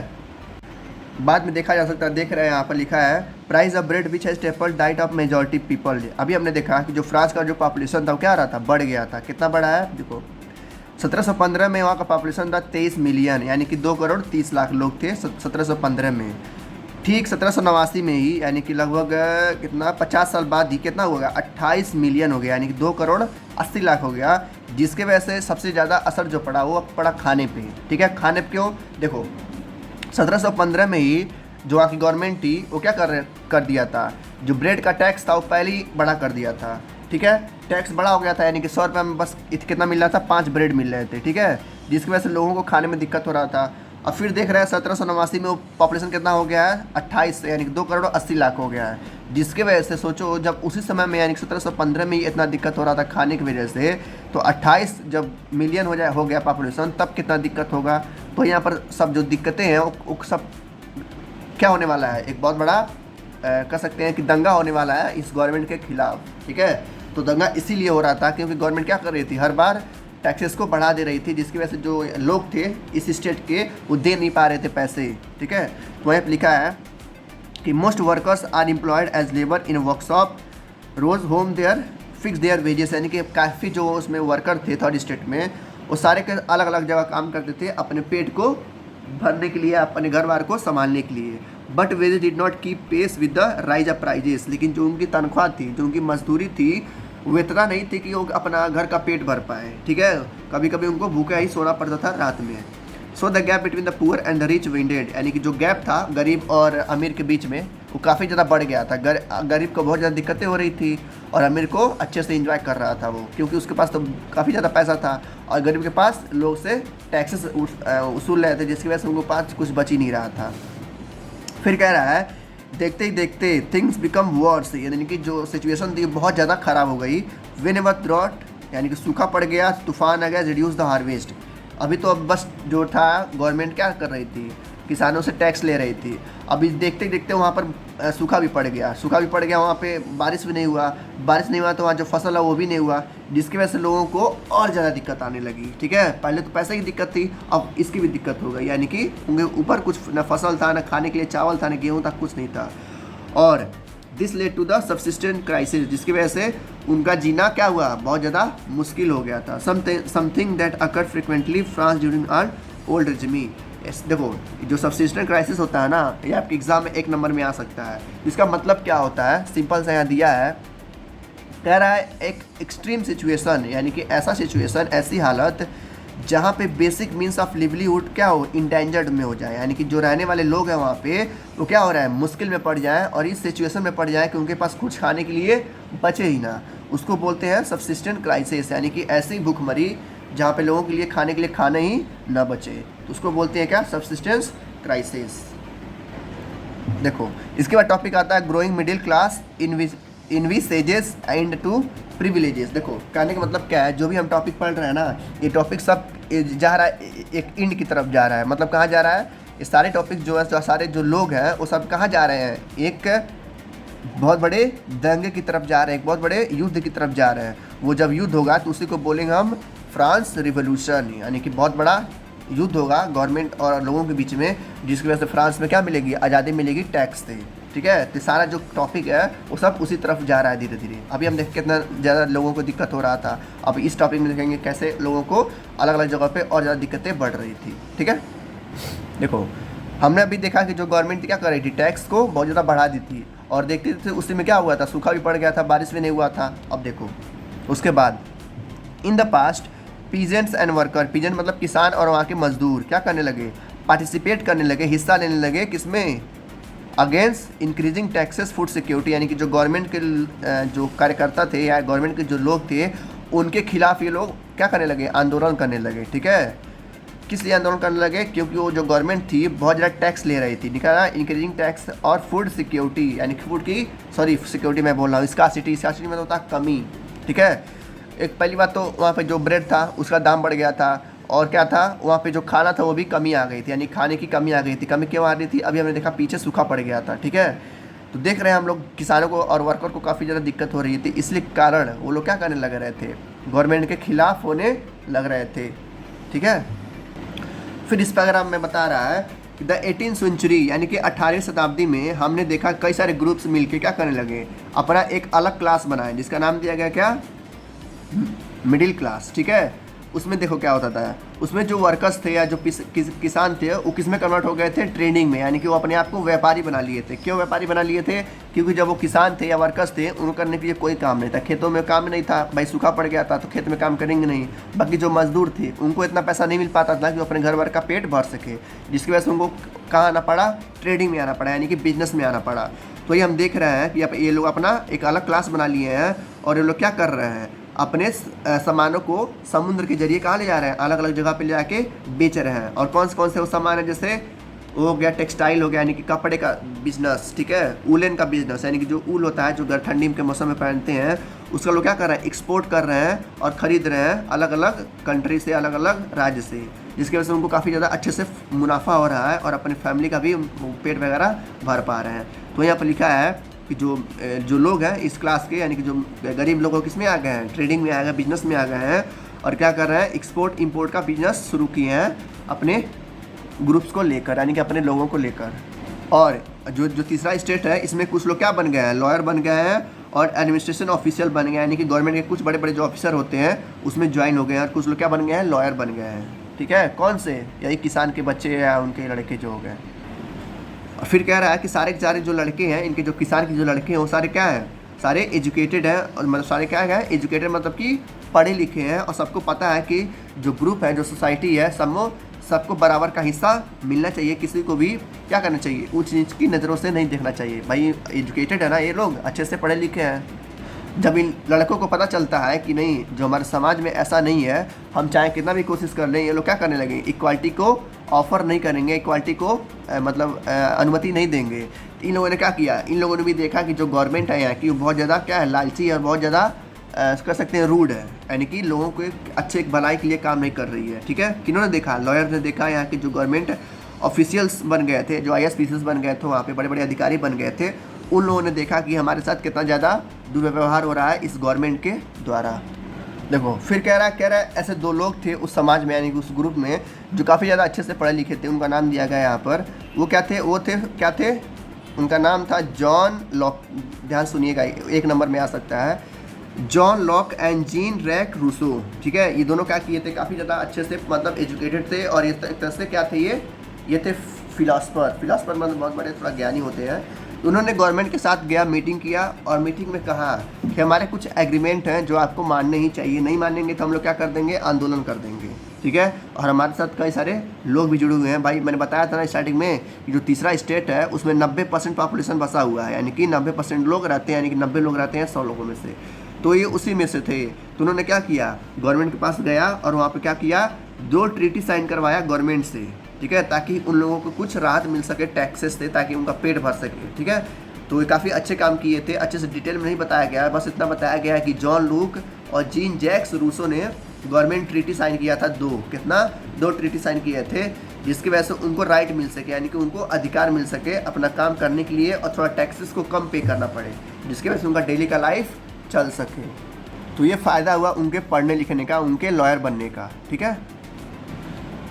बाद में देखा जा सकता है, देख रहे हैं यहाँ पर लिखा है price of bread which has staple diet of majority people. अभी हमने देखा कि जो फ्रांस का जो पॉपुलेशन था वो क्या रहा था, बढ़ गया था। कितना बढ़ा है देखो, 1715 में वहाँ का पॉपुलेशन था 23 मिलियन, यानी कि 2 करोड़ 30 लाख लोग थे 1715 में। ठीक 1789 में ही, यानी कि लगभग कितना 50 साल बाद ही कितना हो गया, 28 मिलियन हो गया, यानी कि 2 करोड़ 80 लाख हो गया। जिसके वजह से सबसे ज़्यादा असर जो पड़ा वो पड़ा खाने पे। ठीक है, खाने पे क्यों, देखो 1715 में ही जो वहाँ की गवर्नमेंट थी वो क्या कर दिया था, जो ब्रेड का टैक्स था वो पहले ही बड़ा कर दिया था। ठीक है, टैक्स बड़ा हो गया था, यानी कि 100 रुपये में बस कितना मिल रहा था, 5 ब्रेड मिल रहे थे। ठीक है, जिसकी वजह से लोगों को खाने में दिक्कत हो रहा था। अब फिर देख रहे हैं 1789 में वो पॉपुलेशन कितना हो गया है, 28, यानी कि 2 करोड़ 80 लाख हो गया है। जिसके वजह से सोचो जब उसी समय में, यानी कि 1715 में ही इतना दिक्कत हो रहा था खाने की वजह से, तो 28 जब मिलियन हो गया पॉपुलेशन, तब कितना दिक्कत होगा। तो यहाँ पर सब जो दिक्कतें हैं वो सब क्या होने वाला है, एक बहुत बड़ा कह सकते हैं कि दंगा होने वाला है इस गवर्नमेंट के खिलाफ। ठीक है, तो दंगा इसीलिए हो रहा था क्योंकि गवर्नमेंट क्या कर रही थी, हर बार टैक्सेस को बढ़ा दे रही थी, जिसकी वजह से जो लोग थे इस स्टेट के वो दे नहीं पा रहे थे पैसे। ठीक है, तो वहीं पर लिखा है कि most workers are employed as labour in workshop rose home their fix their wages, यानी कि काफ़ी जो उसमें वर्कर थे थर्ड स्टेट में वो सारे के अलग अलग जगह काम करते थे अपने पेट को भरने के लिए, अपने घर बार को संभालने के लिए। But wages did not keep pace with the rise of prices, लेकिन जो उनकी तनख्वाह थी, जो उनकी मजदूरी थी, वो इतना नहीं थी कि वो अपना घर का पेट भर पाए। ठीक है, कभी कभी उनको भूखा ही सोना पड़ता था रात में। So the gap between the poor and the rich widened, यानी कि जो गैप था गरीब और अमीर के बीच में वो काफ़ी ज़्यादा बढ़ गया था। गरीब को बहुत ज़्यादा दिक्कतें हो रही थी और अमीर को अच्छे से एंजॉय कर रहा था वो, क्योंकि उसके पास तो काफ़ी ज़्यादा पैसा था, और गरीब के पास लोग से टैक्सेस वसूल रहे थे, जिसकी वजह से उनको पास कुछ बच ही नहीं रहा था। फिर कह रहा है देखते ही देखते थिंग्स बिकम वर्स, यानी कि जो सिचुएशन थी बहुत ज़्यादा ख़राब हो गई। विन एवर ड्रॉट, यानी कि सूखा पड़ गया, तूफान आ गया, रिड्यूस द हार्वेस्ट। अभी तो अब बस जो था गवर्नमेंट क्या कर रही थी, किसानों से टैक्स ले रही थी। अभी देखते देखते वहाँ पर सूखा भी पड़ गया, वहाँ पे बारिश भी नहीं हुआ, तो वहाँ जो फसल है वो भी नहीं हुआ, जिसकी वजह से लोगों को और ज़्यादा दिक्कत आने लगी। ठीक है, पहले तो पैसे की दिक्कत थी, अब इसकी भी दिक्कत हो गई, यानी कि उनके ऊपर कुछ न फसल था, न खाने के लिए चावल था, न गेहूँ था, कुछ नहीं था। और this led to the subsistence crisis, जिसकी वजह से उनका जीना क्या हुआ, बहुत ज़्यादा मुश्किल हो गया था। Something that occur frequently France during our old regime, देखो जो सब्सिस्टेंस क्राइसिस होता है ना, ये आपके एग्जाम में 1 नंबर में आ सकता है। इसका मतलब क्या होता है, सिंपल सा यहाँ दिया है, कह रहा है एक एक्सट्रीम सिचुएशन, यानी कि ऐसा सिचुएशन, ऐसी हालत जहाँ पे बेसिक मीन्स ऑफ लिवलीहुड क्या हो, इंडेंजर्ड में हो जाए, यानी कि जो रहने वाले लोग हैं वहाँ पे वो क्या हो रहा है, मुश्किल में पड़ जाएं और इस सिचुएशन में पड़ जाएं कि उनके पास कुछ खाने के लिए बचे ही ना। उसको बोलते हैं सब्सिस्टेंट क्राइसिस, यानी कि ऐसी भूखमरी जहाँ पे लोगों के लिए खाने ही ना बचे, तो उसको बोलते हैं क्या, सब्सिस्टेंस क्राइसिस। देखो इसके बाद टॉपिक आता है growing middle class envisages end to privileges. देखो कहने का मतलब क्या है, जो भी हम टॉपिक पढ़ रहे हैं ना, ये टॉपिक सब जा रहा है एक इंड की तरफ जा रहा है। मतलब कहाँ जा रहा है, ये सारे टॉपिक जो है, सारे जो लोग हैं वो सब कहाँ जा रहे हैं, एक बहुत बड़े दंगे की तरफ जा रहे हैं, एक बहुत बड़े युद्ध की तरफ जा रहे हैं। वो जब युद्ध होगा तो उसी को बोलेंगे हम फ्रांस रिवोल्यूशन, यानी कि बहुत बड़ा युद्ध होगा गवर्नमेंट और लोगों के बीच में, जिसकी वजह से फ्रांस में क्या मिलेगी, आज़ादी मिलेगी टैक्स से। ठीक है, तो सारा जो टॉपिक है वो सब उसी तरफ जा रहा है धीरे धीरे। अभी हम देख कितना ज़्यादा लोगों को दिक्कत हो रहा था, अब इस टॉपिक में देखेंगे कैसे लोगों को अलग अलग जगह पे और ज़्यादा दिक्कतें बढ़ रही थी। ठीक है, देखो हमने अभी देखा कि जो गवर्नमेंट क्या कर रही थी, टैक्स को बहुत ज़्यादा बढ़ा दी थी, और देखते थे उसी में क्या हुआ था, सूखा भी पड़ गया था, बारिश भी नहीं हुआ था। अब देखो उसके बाद in the past peasants and worker, peasant मतलब किसान और वहाँ के मजदूर क्या करने लगे, पार्टिसिपेट करने लगे, हिस्सा लेने लगे, किसमें, against increasing taxes food security, यानी कि जो गवर्नमेंट के जो कार्यकर्ता थे या गवर्नमेंट के जो लोग थे उनके खिलाफ ये लोग क्या करने लगे, आंदोलन करने लगे। ठीक है, किस लिए आंदोलन करने लगे, क्योंकि वो जो गवर्नमेंट थी बहुत ज़्यादा टैक्स ले रही थी, निकाला इंक्रीजिंग टैक्स और फूड सिक्योरिटी, यानी कि फूड की सिक्योरिटी मैं बोल रहा हूँ, स्कार्सिटी में होता कमी। ठीक है, एक पहली बात तो वहाँ पे जो ब्रेड था उसका दाम बढ़ गया था, और क्या था वहाँ पे जो खाना था वो भी कमी आ गई थी, यानी खाने की कमी आ गई थी। कमी क्यों आ रही थी, अभी हमने देखा पीछे सूखा पड़ गया था। ठीक है, तो देख रहे हैं हम लोग किसानों को और वर्कर को काफ़ी ज़्यादा दिक्कत हो रही थी, इसलिए कारण वो लोग क्या करने लग रहे थे, गवर्नमेंट के खिलाफ होने लग रहे थे। ठीक है, फिर इस पैराग्राफ में बता रहा है कि द 18th सेंचुरी, यानी कि 18वीं शताब्दी में हमने देखा कई सारे ग्रुप्स मिलके क्या करने लगे, अपना एक अलग क्लास बनाए जिसका नाम दिया गया क्या, मिडिल क्लास। ठीक है, उसमें देखो क्या होता था, उसमें जो वर्कर्स थे या जो किसान थे वो किस में कन्वर्ट हो गए थे, ट्रेडिंग में, यानी कि वो अपने आप को व्यापारी बना लिए थे। क्यों व्यापारी बना लिए थे, क्योंकि जब वो किसान थे या वर्कर्स थे उनको करने के लिए कोई काम नहीं था, खेतों में काम नहीं था, भाई सूखा पड़ गया था तो खेत में काम करेंगे नहीं। बाकी जो मजदूर थे उनको इतना पैसा नहीं मिल पाता था कि वो अपने घर भर का पेट भर सके, जिसकी वजह से उनको कहाँ आना पड़ा, ट्रेडिंग में आना पड़ा, यानी कि बिजनेस में आना पड़ा। तो ये हम देख रहे हैं कि ये लोग अपना एक अलग क्लास बना लिए हैं, और ये लोग क्या कर रहे हैं, अपने सामानों को समुद्र के जरिए कहाँ ले जा रहे हैं, अलग अलग जगह पे ले जाके बेच रहे हैं। और कौन से वो सामान है, जैसे वो हो गया टेक्सटाइल हो गया, यानी कि कपड़े का बिजनेस। ठीक है, वूलन का बिजनेस, यानी कि जो ऊल होता है जो ठंडी के मौसम में पहनते हैं, उसका लोग क्या कर रहे हैं, एक्सपोर्ट कर रहे हैं और ख़रीद रहे हैं अलग अलग कंट्री से, अलग अलग राज्य से, जिसकी वजह से उनको काफ़ी ज़्यादा अच्छे से मुनाफा हो रहा है और अपनी फैमिली का भी पेट वगैरह भर पा रहे हैं। तो यहाँ पर लिखा है कि जो लोग हैं इस क्लास के, यानी कि जो गरीब लोग किस में आ गए हैं, ट्रेडिंग में आ गए, बिजनेस में आ गए हैं, और क्या कर रहे हैं, एक्सपोर्ट इंपोर्ट का बिजनेस शुरू किए हैं अपने ग्रुप्स को लेकर, यानी कि अपने लोगों को लेकर। और जो तीसरा स्टेट है इसमें कुछ लोग क्या बन गए हैं, लॉयर बन गए हैं और एडमिनिस्ट्रेशन ऑफिशियल बन गए, यानी कि गवर्नमेंट के कुछ बड़े बड़े जो ऑफिसर होते हैं उसमें ज्वाइन हो गए हैं, और कुछ लोग क्या बन गए हैं, लॉयर बन गए हैं। ठीक है, कौन से, यही किसान के बच्चे या उनके लड़के जो हो गए। फिर कह रहा है कि सारे के सारे जो लड़के हैं, इनके जो किसान के जो लड़के हैं वो सारे क्या हैं, सारे एजुकेटेड हैं, और मतलब सारे क्या है, एजुकेटेड मतलब कि पढ़े लिखे हैं, और सबको पता है कि जो ग्रुप है, जो सोसाइटी है, सबको बराबर का हिस्सा मिलना चाहिए, किसी को भी क्या करना चाहिए, ऊंच नीच की नज़रों से नहीं देखना चाहिए। भाई एजुकेटेड है ना ये लोग, अच्छे से पढ़े लिखे हैं। जब इन लड़कों को पता चलता है कि नहीं, जो हमारे समाज में ऐसा नहीं है, हम चाहे कितना भी कोशिश कर लें, ये लोग क्या करने लगे, इक्वालिटी को ऑफ़र नहीं करेंगे, इक्वालिटी को अनुमति नहीं देंगे। तो इन लोगों ने क्या किया, इन लोगों ने भी देखा कि जो गवर्नमेंट है यहाँ की वो बहुत ज़्यादा क्या है, लालची और बहुत ज़्यादा कर सकते हैं रूड है, यानी कि लोगों को एक अच्छे एक भलाई के लिए काम नहीं कर रही है। ठीक है, किन्होंने देखा, लॉयर ने देखा, यहाँ के जो गवर्नमेंट ऑफिशियल्स बन गए थे, जो IAS PCS बन गए थे, वहाँ पे बड़े बड़े अधिकारी बन गए थे, उन लोगों ने देखा कि हमारे साथ कितना ज़्यादा दुर्व्यवहार हो रहा है इस गवर्नमेंट के द्वारा। देखो फिर कह रहा है ऐसे दो लोग थे उस समाज में, यानी कि उस ग्रुप में, जो काफ़ी ज़्यादा अच्छे से पढ़े लिखे थे, उनका नाम दिया गया यहाँ पर। वो क्या थे, उनका नाम था जॉन लॉक, ध्यान सुनिएगा, 1 नंबर में आ सकता है, जॉन लॉक एंड जीन रैक रूसो। ठीक है, ये दोनों क्या किए थे, काफ़ी ज़्यादा अच्छे से मतलब एजुकेटेड थे, और ये एक तरह से क्या थे, ये ये थे फिलासफर मतलब बहुत बड़े थोड़ा ज्ञानी होते हैं। तो उन्होंने गवर्नमेंट के साथ गया, मीटिंग किया और मीटिंग में कहा कि हमारे कुछ एग्रीमेंट हैं जो आपको मानने ही चाहिए, नहीं मानेंगे तो हम लोग क्या कर देंगे, आंदोलन कर देंगे, ठीक है। और हमारे साथ कई सारे लोग भी जुड़े हुए हैं। भाई मैंने बताया था ना स्टार्टिंग में, जो तीसरा स्टेट है उसमें 90% पॉपुलेशन बसा हुआ है, यानी कि 90% लोग रहते हैं, यानी कि 90 लोग रहते हैं 100 लोगों में से, तो ये उसी में से थे। तो उन्होंने क्या किया, गवर्नमेंट के पास गया और वहाँ पे क्या किया, 2 ट्रीटी साइन करवाया गवर्नमेंट से, ठीक है, ताकि उन लोगों को कुछ राहत मिल सके टैक्सेस से, ताकि उनका पेट भर सके, ठीक है। तो ये काफ़ी अच्छे काम किए थे, अच्छे से डिटेल में नहीं बताया गया है, बस इतना बताया गया है कि जॉन लूक और जीन जैक्स रूसो ने गवर्नमेंट ट्रीटी साइन किया था, 2 ट्रीटी साइन किए थे, जिसकी वजह से उनको राइट मिल सके, यानी कि उनको अधिकार मिल सके अपना काम करने के लिए और थोड़ा टैक्सेस को कम पे करना पड़े, जिसकी वजह से उनका डेली का लाइफ चल सके। तो ये फ़ायदा हुआ उनके पढ़ने लिखने का, उनके लॉयर बनने का, ठीक है।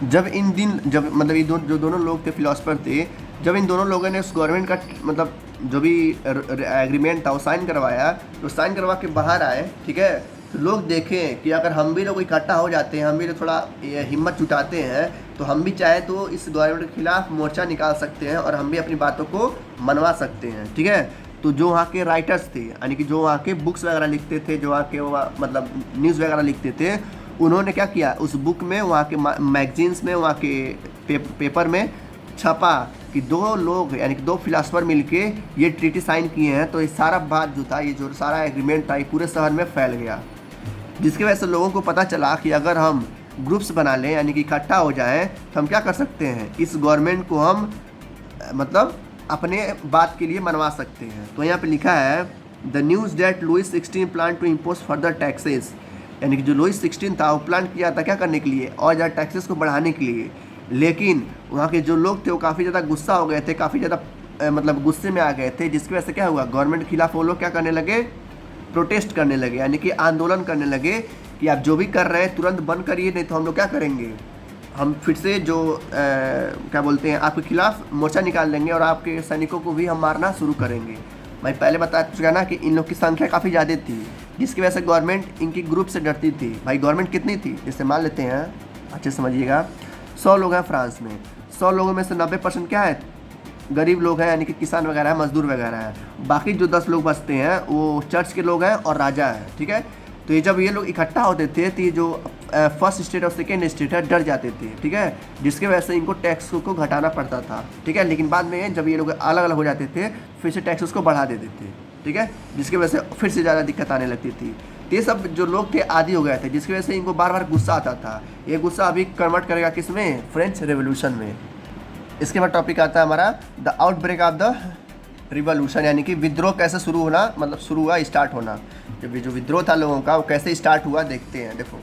जब मतलब ये जो दोनों लोग थे फिलोसफर थे, जब इन दोनों लोगों ने उस गवर्नमेंट का मतलब जो भी एग्रीमेंट था वो साइन करवाया, तो साइन करवा के बाहर आए, ठीक है। तो लोग देखें कि अगर हम भी लोग इकट्ठा हो जाते हैं, हम भी लोग थोड़ा हिम्मत जुटाते हैं, तो हम भी चाहे तो इस गवर्नमेंट के खिलाफ मोर्चा निकाल सकते हैं और हम भी अपनी बातों को मनवा सकते हैं, ठीक है। तो जो वहाँ के राइटर्स थे, यानी कि जो वहाँ के बुक्स वगैरह लिखते थे, जो वहाँ के मतलब न्यूज़ वगैरह लिखते थे, उन्होंने क्या किया, उस बुक में, वहाँ के मैगजीन्स में, वहाँ के पेपर में छपा कि 2 लोग यानी कि 2 फिलासफर मिलके ये ट्रीटी साइन किए हैं। तो ये सारा बात जो था, ये जो सारा एग्रीमेंट था, ये पूरे शहर में फैल गया, जिसकी वजह से लोगों को पता चला कि अगर हम ग्रुप्स बना लें, यानी कि इकट्ठा हो जाएं, तो हम क्या कर सकते हैं, इस गवर्नमेंट को हम मतलब अपने बात के लिए मनवा सकते हैं। तो यहाँ पे लिखा है the news that Louis 16 plan to impose further taxes, यानी कि जो लुइस 16 था वो प्लान किया था क्या करने के लिए, और ज़्यादा टैक्सेस को बढ़ाने के लिए। लेकिन वहाँ के जो लोग थे वो काफ़ी ज़्यादा गुस्सा हो गए थे, काफ़ी ज़्यादा मतलब गुस्से में आ गए थे, जिसकी वजह से क्या हुआ, गवर्नमेंट के खिलाफ वो लोग क्या करने लगे, प्रोटेस्ट करने लगे, यानी कि आंदोलन करने लगे कि आप जो भी कर रहे हैं तुरंत बंद करिए, नहीं तो हम लोग क्या करेंगे, हम फिर से जो क्या बोलते हैं, आपके खिलाफ मोर्चा निकाल लेंगे और आपके सैनिकों को भी हम मारना शुरू करेंगे। भाई पहले बता चुका ना कि इन लोग की संख्या काफ़ी ज़्यादा थी, जिसकी वजह से गवर्नमेंट इनकी ग्रुप से डरती थी। भाई गवर्नमेंट कितनी थी, जैसे मान लेते हैं, अच्छे समझिएगा, 100 लोग हैं फ्रांस में, 100 लोगों में से 90% क्या है, गरीब लोग हैं, यानी कि किसान वगैरह है, मजदूर वगैरह है। बाकी जो 10 लोग बचते हैं वो चर्च के लोग हैं और राजा है, ठीक है। तो ये जब ये लोग इकट्ठा होते थे तो ये जो फर्स्ट स्टेट और सेकेंड स्टेट है डर जाते थे, ठीक है, जिसके वजह से इनको टैक्स को घटाना पड़ता था, ठीक है। लेकिन बाद में जब ये लोग अलग अलग हो जाते थे फिर से टैक्स को बढ़ा देते थे, ठीक है, जिसकी वजह से फिर से ज़्यादा दिक्कत आने लगती थी। तो ये सब जो लोग थे आदी हो गए थे, जिसकी वजह से इनको बार बार गुस्सा आता था। ये गुस्सा अभी कन्वर्ट करेगा किस में, फ्रेंच रेवोल्यूशन में। इसके बाद टॉपिक आता है हमारा the outbreak of the revolution, यानी कि विद्रोह कैसे शुरू होना, मतलब शुरू हुआ, स्टार्ट होना। जब ये जो विद्रोह था लोगों का वो कैसे स्टार्ट हुआ देखते हैं। देखो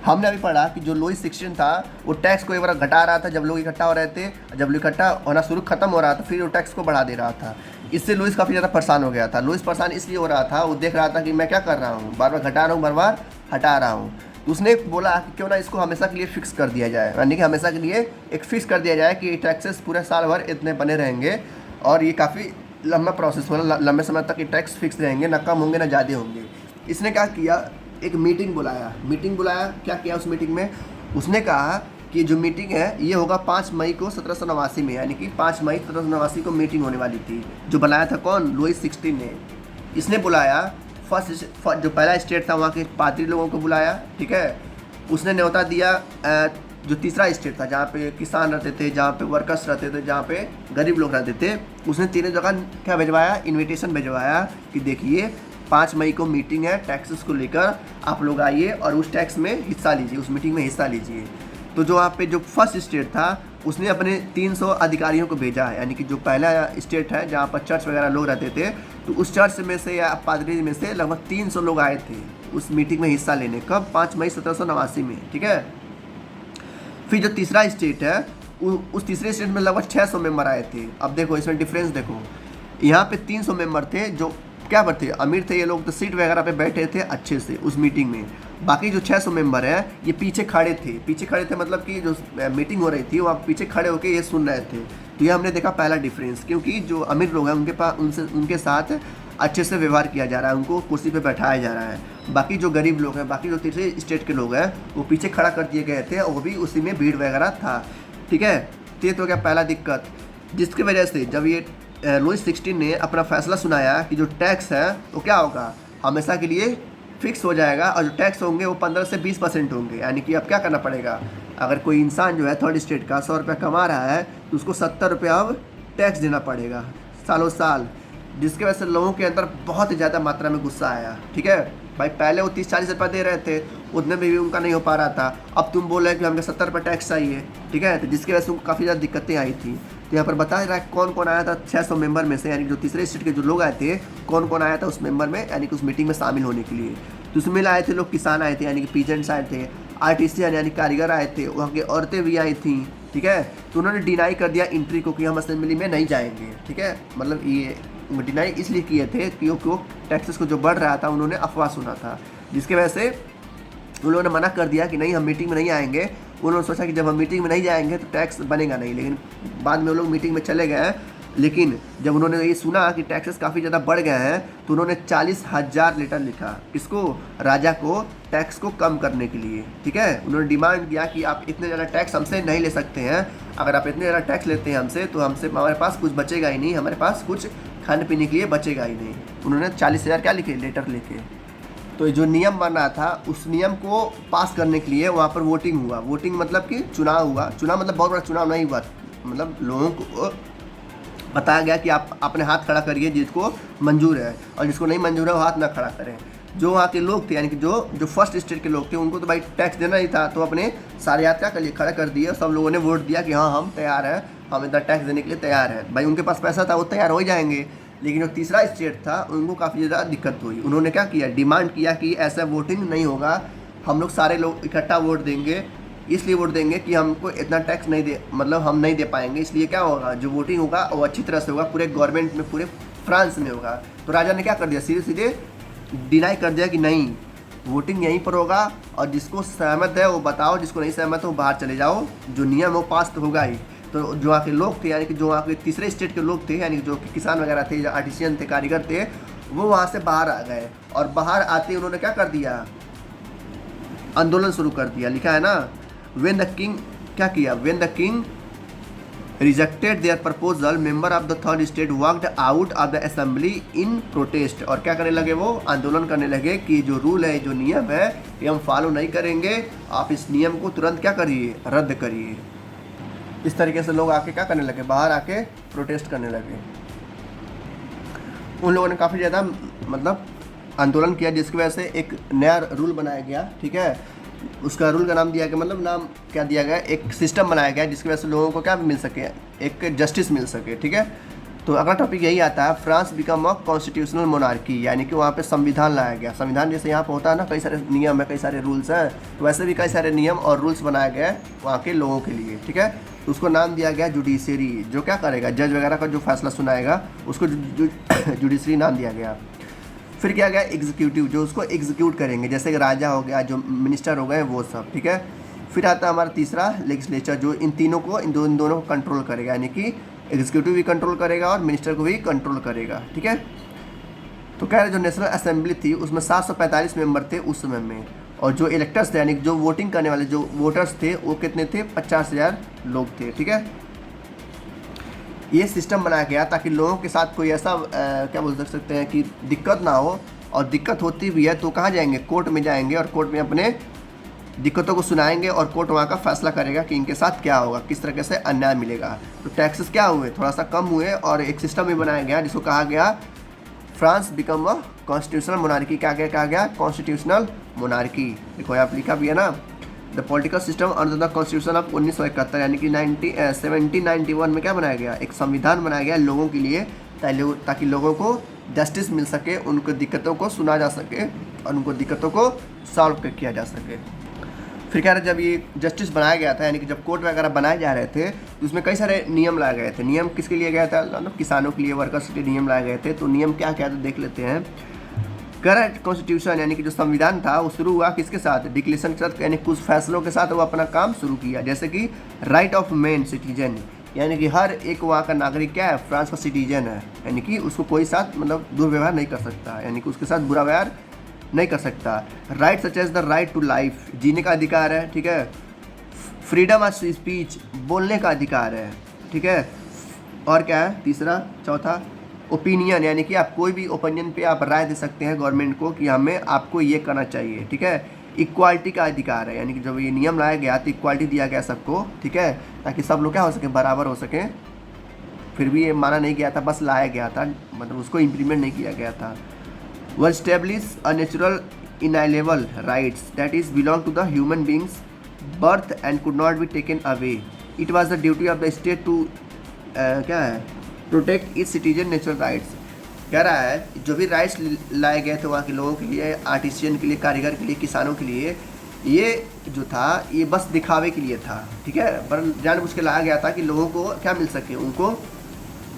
हमने अभी पढ़ा कि जो लुइस 16 था वो टैक्स को एक बार घटा रहा था जब लोग इकट्ठा हो रहे थे, जब लोग इकट्ठा होना शुरू खत्म हो रहा था फिर वो टैक्स को बढ़ा दे रहा था। इससे लुइस काफ़ी ज़्यादा परेशान हो गया था। लुइस परेशान इसलिए हो रहा था, वो देख रहा था कि मैं क्या कर रहा हूँ, बार बार घटा रहा हूँ, बार बार हटा रहा हूँ। तो उसने बोला कि क्यों ना इसको हमेशा के लिए फिक्स कर दिया जाए, यानी कि हमेशा के लिए एक फिक्स कर दिया जाए कि टैक्सेस पूरे साल भर इतने बने रहेंगे और ये काफ़ी लंबा प्रोसेस होगा, लंबे समय तक ये टैक्स फिक्स रहेंगे, ना कम होंगे ना ज़्यादा होंगे। इसने क्या किया, एक मीटिंग बुलाया। क्या किया उस मीटिंग में, उसने कहा कि जो मीटिंग है ये होगा 5 मई को 1789 में, यानी कि 5 मई 1789 को मीटिंग होने वाली थी। जो बनाया था कौन, लुइस 16 ने। इसने बुलाया फर्स्ट जो पहला स्टेट था वहाँ के पादरी लोगों को बुलाया, ठीक है। उसने न्योता दिया जो तीसरा स्टेट था जहाँ पे किसान रहते थे, जहाँ पे वर्कर्स रहते थे, जहाँ पे गरीब लोग रहते थे, उसने तीनों जगह क्या भिजवाया, इन्विटेशन भिजवाया कि देखिए 5 मई को मीटिंग है, टैक्सेस को लेकर आप लोग आइए और उस टैक्स में हिस्सा लीजिए, उस मीटिंग में हिस्सा लीजिए। तो जो वहाँ पे जो फर्स्ट स्टेट था उसने अपने 300 अधिकारियों को भेजा है, यानी कि जो पहला स्टेट है जहाँ पर चर्च वगैरह लोग रहते थे, तो उस चर्च में से या पादरी में से लगभग 300 लोग आए थे उस मीटिंग में हिस्सा लेने। कब, 5 मई 1789 में, ठीक है। फिर जो तीसरा स्टेट है उस तीसरे स्टेट में लगभग 600 मेंबर आए थे। अब देखो इसमें डिफरेंस देखो, यहाँ पे 300 मेंबर थे जो क्या पर थे, अमीर थे ये लोग, तो सीट वगैरह पे बैठे थे अच्छे से उस मीटिंग में। बाकी जो 600 मेंबर हैं ये पीछे खड़े थे, मतलब कि जो मीटिंग हो रही थी वहाँ पीछे खड़े होकर ये सुन रहे थे। तो ये हमने देखा पहला डिफरेंस, क्योंकि जो अमीर लोग हैं उनके साथ अच्छे से व्यवहार किया जा रहा है, उनको कुर्सी पे बैठाया जा रहा है। बाकी जो गरीब लोग हैं, बाकी जो तीसरे स्टेट के लोग हैं वो पीछे खड़ा कर दिए गए थे और वो भी उसी में भीड़ वगैरह था, ठीक है। तो ये तो क्या पहला दिक्कत, जिसकी वजह से जब ये लुईस 16 ने अपना फैसला सुनाया कि जो टैक्स है वो क्या होगा, हमेशा के लिए फिक्स हो जाएगा, और जो टैक्स होंगे वो 15 से 20% होंगे। यानी कि अब क्या करना पड़ेगा, अगर कोई इंसान जो है थर्ड स्टेट का 100 रुपया कमा रहा है तो उसको 70 रुपया अब टैक्स देना पड़ेगा सालों साल, जिसकी वजह से लोगों के अंदर बहुत ज़्यादा मात्रा में गुस्सा आया। ठीक है भाई, पहले वो 30-40 रुपये दे रहे थे, उतने में भी उनका नहीं हो पा रहा था, अब तुम बोल रहे कि हमें 70 रुपये टैक्स चाहिए। ठीक है, तो जिसकी वजह से उनको काफ़ी ज़्यादा दिक्कतें आई थी। तो यहाँ पर बता रहा है कौन कौन आया था 600 मेंबर में से, यानी जो तीसरे स्टेट के जो लोग आए थे, कौन कौन आया था उस मेंबर में, यानी कि उस मीटिंग में शामिल होने के लिए। तो उसमें आए थे लोग, किसान आए थे यानी कि पीजेंट्स आए थे, आर्टिसियन यानी कारीगर आए थे, वहाँ की औरतें भी आई थी। ठीक है, तो उन्होंने डिनाई कर दिया एंट्री को कि हम असेंबली में नहीं जाएंगे। ठीक है, मतलब ये डिनाई इसलिए किए थे क्योंकि वो टैक्सेस को जो बढ़ रहा था उन्होंने अफवाह सुना था, जिसकी वजह से उन लोगों ने मना कर दिया कि नहीं हम मीटिंग में नहीं आएंगे। उन्होंने सोचा कि जब हम मीटिंग में नहीं जाएंगे तो टैक्स बनेगा नहीं, लेकिन बाद में वो लोग मीटिंग में चले गए। लेकिन जब उन्होंने ये सुना कि टैक्सेस काफ़ी ज़्यादा बढ़ गए हैं तो उन्होंने 40,000 लेटर लिखा, किसको, राजा को, टैक्स को कम करने के लिए। ठीक है, उन्होंने डिमांड किया कि आप इतने ज़्यादा टैक्स हमसे नहीं ले सकते हैं, अगर आप इतने ज़्यादा टैक्स लेते हैं हमसे तो हमारे पास कुछ बचेगा ही नहीं, हमारे पास कुछ खाने पीने के लिए बचेगा ही नहीं। उन्होंने 40,000 क्या लिखे, लेटर लिखे। तो जो नियम बन रहा था उस नियम को पास करने के लिए वहाँ पर वोटिंग हुआ। वोटिंग मतलब कि चुनाव हुआ। चुनाव मतलब बहुत बड़ा चुनाव नहीं हुआ, मतलब लोगों को बताया गया कि आप अपने हाथ खड़ा करिए जिसको मंजूर है, और जिसको नहीं मंजूर है वो हाथ ना खड़ा करें। जो वहाँ के लोग थे यानी कि जो फर्स्ट स्टेट के लोग थे उनको तो भाई टैक्स देना ही था, तो अपने सारे हाथ क्या कर लिए, खड़ा कर दिए। सब लोगों ने वोट दिया कि हाँ हम तैयार हैं, हम इतना टैक्स देने के लिए तैयार हैं। भाई उनके पास पैसा था, वो तैयार हो ही जाएंगे। लेकिन जो तीसरा स्टेट था उनको काफ़ी ज़्यादा दिक्कत हुई। उन्होंने क्या किया, डिमांड किया कि ऐसा वोटिंग नहीं होगा, हम लोग सारे लोग इकट्ठा वोट देंगे, इसलिए वोट देंगे कि हमको इतना टैक्स नहीं दे, मतलब हम नहीं दे पाएंगे। इसलिए क्या होगा, जो वोटिंग होगा वो अच्छी तरह से होगा, पूरे गवर्नमेंट में, पूरे फ्रांस में होगा। तो राजा ने क्या कर दिया, सीधे सीधे डिनाई कर दिया कि नहीं, वोटिंग यहीं पर होगा, और जिसको सहमत है वो बताओ, जिसको नहीं सहमत है वो बाहर चले जाओ, जो नियम वो पास तो होगा ही। तो जो वहाँ के लोग थे यानी कि जो वहाँ के तीसरे स्टेट के लोग थे, यानी कि जो किसान वगैरह थे, जो आर्टिसियन थे, कारीगर थे, वो वहाँ से बाहर आ गए। और बाहर आते उन्होंने क्या कर दिया, आंदोलन शुरू कर दिया। लिखा है ना, व्हेन द किंग, क्या किया, when the king rejected their proposal, member of the third estate walked out of the assembly in protest. और क्या करने लगे, वो आंदोलन करने लगे कि जो रूल है, जो नियम है, ये हम फॉलो नहीं करेंगे, आप इस नियम को तुरंत क्या करिए, रद्द करिए। इस तरीके से लोग आके क्या करने लगे, बाहर आके प्रोटेस्ट करने लगे। उन लोगों ने काफ़ी ज़्यादा मतलब आंदोलन किया, जिसकी वजह से एक नया रूल बनाया गया। ठीक है, उसका रूल का नाम दिया गया, मतलब नाम क्या दिया गया, एक सिस्टम बनाया गया जिसकी वजह से लोगों को क्या मिल सके, एक जस्टिस मिल सके। ठीक है, तो अगला टॉपिक यही आता है, France become a constitutional monarchy, यानी कि वहाँ पे संविधान लाया गया। संविधान जैसे यहाँ पे होता है ना, कई सारे नियम है, कई सारे रूल्स हैं, तो वैसे भी कई सारे नियम और रूल्स बनाए गए वहाँ के लोगों के लिए। ठीक है, तो उसको नाम दिया गया जुडिशरी, जो क्या करेगा, जज वगैरह का जो फैसला सुनाएगा उसको जुडिशरी नाम दिया गया। फिर क्या गया, एग्जीक्यूटिव, जो उसको एग्जीक्यूट करेंगे, जैसे कि राजा हो गया, जो मिनिस्टर हो गए, वो सब। ठीक है, फिर आता है हमारा तीसरा लेजिस्लेचर, जो इन तीनों को, इन दोनों को कंट्रोल करेगा, यानी कि एग्जीक्यूटिव भी कंट्रोल करेगा और मिनिस्टर को भी कंट्रोल करेगा। ठीक है, तो कह रहे जो नेशनल असेंबली थी उसमें 745 मेंबर थे उस समय में, और जो इलेक्टर्स थे यानी जो वोटिंग करने वाले जो वोटर्स थे वो कितने थे, 50,000 लोग थे। ठीक है, ये सिस्टम बनाया गया ताकि लोगों के साथ कोई ऐसा क्या बोल सकते हैं कि दिक्कत ना हो, और दिक्कत होती भी है तो कहाँ जाएंगे, कोर्ट में जाएंगे, और कोर्ट में अपने दिक्कतों को सुनाएंगे, और कोर्ट वहाँ का फैसला करेगा कि इनके साथ क्या होगा, किस तरीके से अन्याय मिलेगा। तो टैक्सेस क्या हुए, थोड़ा सा कम हुए, और एक सिस्टम भी बनाया गया जिसको कहा गया France become a constitutional monarchy. क्या कहा गया, कॉन्स्टिट्यूशनल मोनार्की। देखो आप लिखा भी है ना, the political system under the constitution of 1971, यानी कि 1791 में क्या बनाया गया, एक संविधान बनाया गया लोगों के लिए, ताकि लोगों को जस्टिस मिल सके, उनको दिक्कतों को सुना जा सके और उनको दिक्कतों को सॉल्व किया जा सके। फिर क्या रहे, जब ये जस्टिस बनाया गया था, यानी कि जब कोर्ट वगैरह बनाए जा रहे थे तो उसमें कई सारे नियम लाए गए थे। नियम किसके लिए गया था, मतलब किसानों के लिए, वर्कर्स के लिए नियम लाए गए थे। तो नियम क्या क्या देख लेते हैं। करंट कॉन्स्टिट्यूशन यानी कि जो संविधान था वो शुरू हुआ किसके साथ, डिक्लेरेशन के साथ, यानी कुछ फैसलों के साथ वो अपना काम शुरू किया। जैसे कि राइट ऑफ मैन सिटीजन, यानी कि हर एक वहाँ का नागरिक क्या है, फ्रांस का सिटीजन है, यानी कि उसको कोई साथ मतलब दुर्व्यवहार नहीं कर सकता, यानी कि उसके साथ बुरा व्यवहार नहीं कर सकता। Right such as the right to life, जीने का अधिकार है। ठीक है, फ्रीडम ऑफ स्पीच, बोलने का अधिकार है, ठीक है। और क्या है तीसरा, चौथा, ओपिनियन, यानी कि आप कोई भी ओपिनियन पे आप राय दे सकते हैं गवर्नमेंट को कि हमें आपको ये करना चाहिए, ठीक है। इक्वालिटी का अधिकार है, यानी कि जब ये नियम लाया गया तो इक्वालिटी दिया गया सबको, ठीक है, ताकि सब लोग क्या हो सके, बराबर हो सके। फिर भी ये माना नहीं गया था, बस लाया गया था, मतलब उसको इम्प्लीमेंट नहीं किया गया था। Was establish a natural inalienable rights that is belong to the human beings birth and could not be taken away. It was the duty of the state to क्या है, protect its citizen natural rights. कह रहा है जो भी rights लाए गए थे वहाँ के लोगों के लिए, आर्टिसियन के लिए, कारीगर के लिए, किसानों के लिए, ये जो था ये बस दिखावे के लिए था, ठीक है, पर जानबूझ के लाया गया था कि लोगों को क्या मिल सके, उनको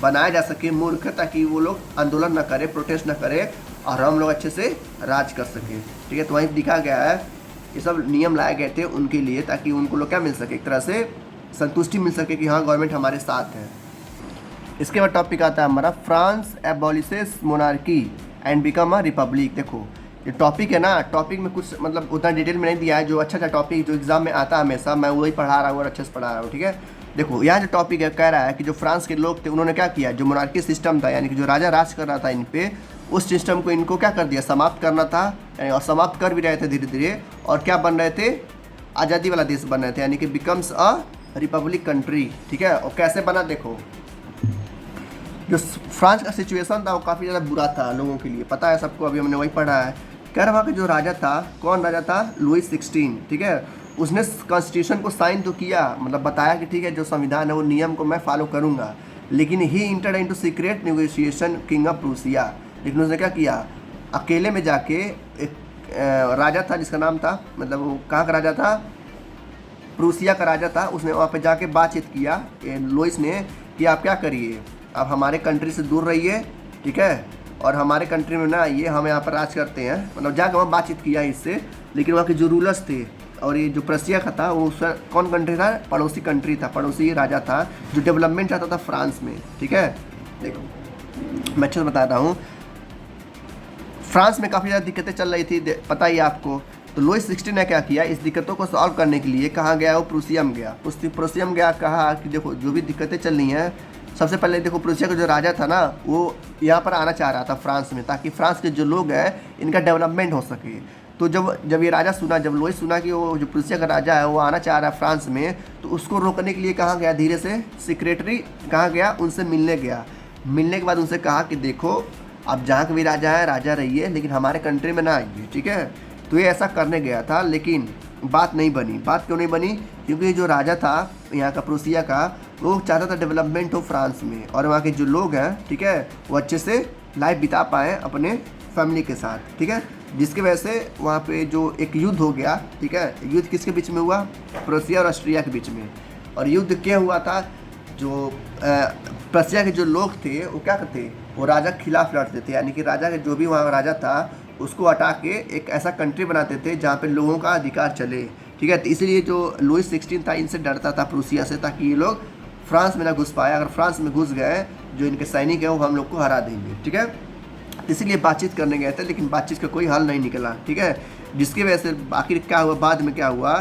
बनाया जा सके मूर्ख, ताकि वो लोग आंदोलन ना करे, प्रोटेस्ट ना करे और हम लोग अच्छे से राज कर सकें, ठीक है। तो वहीं दिखा गया है ये सब नियम लाए गए थे उनके लिए, ताकि उनको लोग क्या मिल सके, एक तरह से संतुष्टि मिल सके कि हाँ गवर्नमेंट हमारे साथ है। इसके बाद टॉपिक आता है हमारा France abolishes monarchy and become a republic. देखो ये टॉपिक है ना, टॉपिक में कुछ मतलब उतना डिटेल में नहीं दिया है, जो अच्छा टॉपिक जो एग्जाम में आता है हमेशा मैं वही पढ़ा रहा हूँ और अच्छे से पढ़ा रहा हूँ, ठीक है। देखो यहाँ जो टॉपिक है कह रहा है कि जो फ्रांस के लोग थे उन्होंने क्या किया, जो मोनार्की सिस्टम था, यानी कि जो राजा राज कर रहा था इन पे, उस सिस्टम को इनको क्या कर दिया, समाप्त करना था, और समाप्त कर भी रहे थे धीरे धीरे, और क्या बन रहे थे, आज़ादी वाला देश बन रहे थे, यानी कि बिकम्स अ रिपब्लिक कंट्री, ठीक है। और कैसे बना, देखो जो फ्रांस का सिचुएशन था वो काफ़ी ज़्यादा बुरा था लोगों के लिए, पता है सबको, अभी हमने वही पढ़ा है। कह रहा वहाँ का जो राजा था, कौन राजा था, लुई 16, ठीक है। उसने कॉन्स्टिट्यूशन को साइन तो किया, मतलब बताया कि ठीक है जो संविधान है वो नियम को मैं फॉलो करूँगा, लेकिन he entered into secret negotiation king of Prussia. लेकिन उसने क्या किया, अकेले में जाके एक राजा था जिसका नाम था, मतलब वो कहाँ का राजा था, प्रूसिया का राजा था, उसने वहाँ पे जाके बातचीत किया लुईस ने कि आप क्या करिए, आप हमारे कंट्री से दूर रहिए, ठीक है, और हमारे कंट्री में ना ये हम यहाँ पर राज करते हैं, मतलब जाकर वहाँ बातचीत किया इससे। लेकिन वहाँ के जो रूलर्स थे, और ये जो प्रसिया का था वो कौन कंट्री था, पड़ोसी कंट्री था, पड़ोसी राजा था जो डेवलपमेंट चाहता था फ्रांस में, ठीक है। देखो मैं अच्छे से बता रहा हूँ, फ्रांस में काफ़ी ज़्यादा दिक्कतें चल रही थी, पता ही आपको। तो लुई 16 ने क्या किया, इस दिक्कतों को सॉल्व करने के लिए कहाँ गया, वो प्रूसियम गया। प्रूसियम गया, कहा कि देखो जो भी दिक्कतें चल रही हैं, सबसे पहले देखो प्रूसिया का जो राजा था ना वो यहाँ पर आना चाह रहा था फ्रांस में, ताकि फ्रांस के जो लोग हैं इनका डेवलपमेंट हो सके। तो जब ये राजा सुना, जब लुईस सुना कि वो जो प्रूसिया का राजा है वो आना चाह रहा है फ्रांस में, तो उसको रोकने के लिए कहाँ गया, धीरे से सेक्रेटरी कहाँ गया, उनसे मिलने गया। मिलने के बाद उनसे कहा कि देखो आप जहाँ के भी राजा है राजा रहिए, लेकिन हमारे कंट्री में ना आइए, ठीक है। तो ये ऐसा करने गया था, लेकिन बात नहीं बनी। बात क्यों नहीं बनी, क्योंकि जो राजा था यहाँ का प्रूसिया का, वो चाहता था डेवलपमेंट हो फ्रांस में, और वहाँ के जो लोग हैं, ठीक है, वो अच्छे से लाइफ बिता पाएँ अपने फैमिली के साथ, ठीक है। जिसकी वजह से वहाँ पे जो एक युद्ध हो गया, ठीक है। युद्ध किसके बीच में हुआ, प्रूसिया और ऑस्ट्रिया के बीच में। और युद्ध क्या हुआ था, जो प्रूसिया के जो लोग थे वो क्या करते, वो राजा के खिलाफ लड़ते थे, यानी कि राजा के जो भी वहाँ राजा था उसको हटा के एक ऐसा कंट्री बनाते थे जहाँ पे लोगों का अधिकार चले, ठीक है। तो इसलिए जो लुई 16 था इनसे डरता था प्रूसिया से, ताकि ये लोग फ्रांस में ना घुस पाए। अगर फ्रांस में घुस गए जो इनके सैनिक हैं वो हम लोग को हरा देंगे, ठीक है। इसीलिए बातचीत करने गए थे, लेकिन बातचीत का कोई हल नहीं निकला, ठीक है। जिसकी वजह से आखिर क्या हुआ, बाद में क्या हुआ,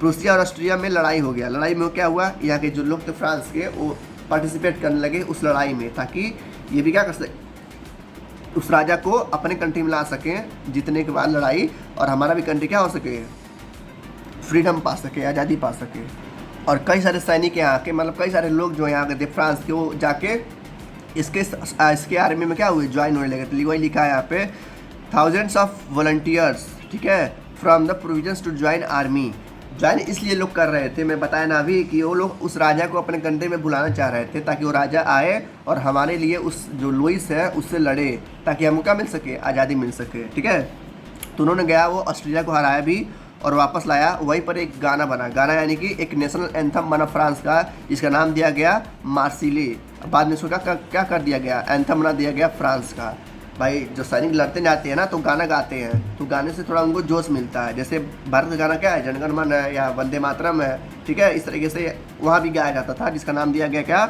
प्रूसिया और ऑस्ट्रिया में लड़ाई हो गया। लड़ाई में क्या हुआ, यहाँ के जो लोग थे फ्रांस के वो पार्टिसिपेट करने लगे उस लड़ाई में, ताकि ये भी क्या कर सके, उस राजा को अपने कंट्री में ला सकें जीतने के बाद लड़ाई, और हमारा भी कंट्री क्या हो सके, फ्रीडम पा सके, आज़ादी पा सके। और कई सारे सैनिक यहाँ के, मतलब कई सारे लोग जो यहाँ के थे फ्रांस के, वो जाके इसके आर्मी में क्या हुए, ज्वाइन होने लगे। तो वही लिखा है यहाँ पे, थाउजेंड्स ऑफ वॉलंटियर्स, ठीक है, from the provisions to join army. Join इसलिए लोग कर रहे थे, मैं बताया ना अभी, कि वो लोग उस राजा को अपने कंट्री में बुलाना चाह रहे थे, ताकि वो राजा आए और हमारे लिए उस जो लुईस है उससे लड़े, ताकि हमको क्या मिल सके, आज़ादी मिल सके, ठीक है। तो उन्होंने गया, वो ऑस्ट्रेलिया को हराया भी और वापस लाया। वहीं पर एक गाना बना, गाना यानी कि एक नेशनल एंथम बना फ्रांस का, जिसका नाम दिया गया मार्सिले। बाद में उसको क्या कर दिया गया, एंथम बना दिया गया फ्रांस का। भाई जो सैनिक लड़ते जाते हैं ना तो गाना गाते हैं, तो गाने से थोड़ा उनको जोश मिलता है। जैसे भारत का गाना क्या है, जनगण मन है या वंदे मातरम है, ठीक है, इस तरीके से वहाँ भी गाया जाता था, जिसका नाम दिया गया क्या,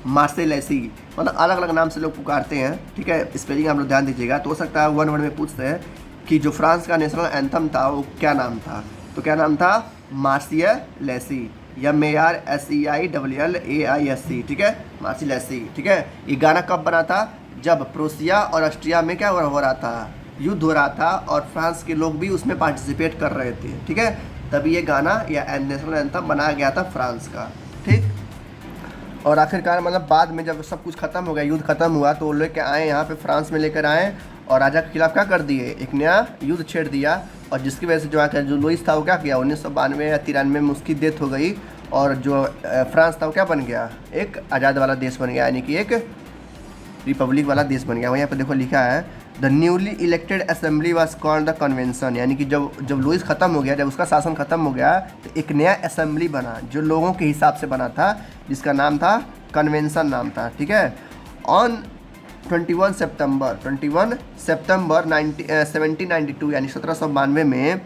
मार्सेलेसी। मतलब अलग अलग नाम से लोग पुकारते हैं, ठीक है। स्पेलिंग आप लोग ध्यान दीजिएगा, तो हो सकता है वन वर्ड में पूछते हैं कि जो फ्रांस का नेशनल एंथम था वो क्या नाम था। तो क्या नाम था, मार्सियलेसी, या मेयार SEILLAISC, ठीक है, मार्सियलेसी, ठीक है। ये गाना कब बना था, जब प्रोसिया और ऑस्ट्रिया में क्या हो रहा था, युद्ध हो रहा था, और फ्रांस के लोग भी उसमें पार्टिसिपेट कर रहे थे, ठीक है। तभी ये गाना या नेशनल एंथम बनाया गया था फ्रांस का, ठीक। और आखिरकार मतलब बाद में जब सब कुछ खत्म हो गया, युद्ध खत्म हुआ, तो वो लेके आए यहाँ पे फ्रांस में लेकर आए और राजा के खिलाफ क्या कर दिए, एक नया युद्ध छेड़ दिया। और जिसकी वजह से जो आकर जो लुइस था वो क्या किया, 1992 या 93 में उसकी डेथ हो गई, और जो फ्रांस था वो क्या बन गया, एक आज़ाद वाला देश बन गया, यानी कि एक रिपब्लिक वाला देश बन गया। वहाँ पे देखो लिखा है the newly elected assembly was called the convention, यानी कि जब लुइस ख़त्म हो गया, जब उसका शासन ख़त्म हो गया, तो एक नया असेंबली बना जो लोगों के हिसाब से बना था, जिसका नाम था कन्वेंशन नाम था, ठीक है। ऑन 21 सितंबर 1792 यानी 1792 में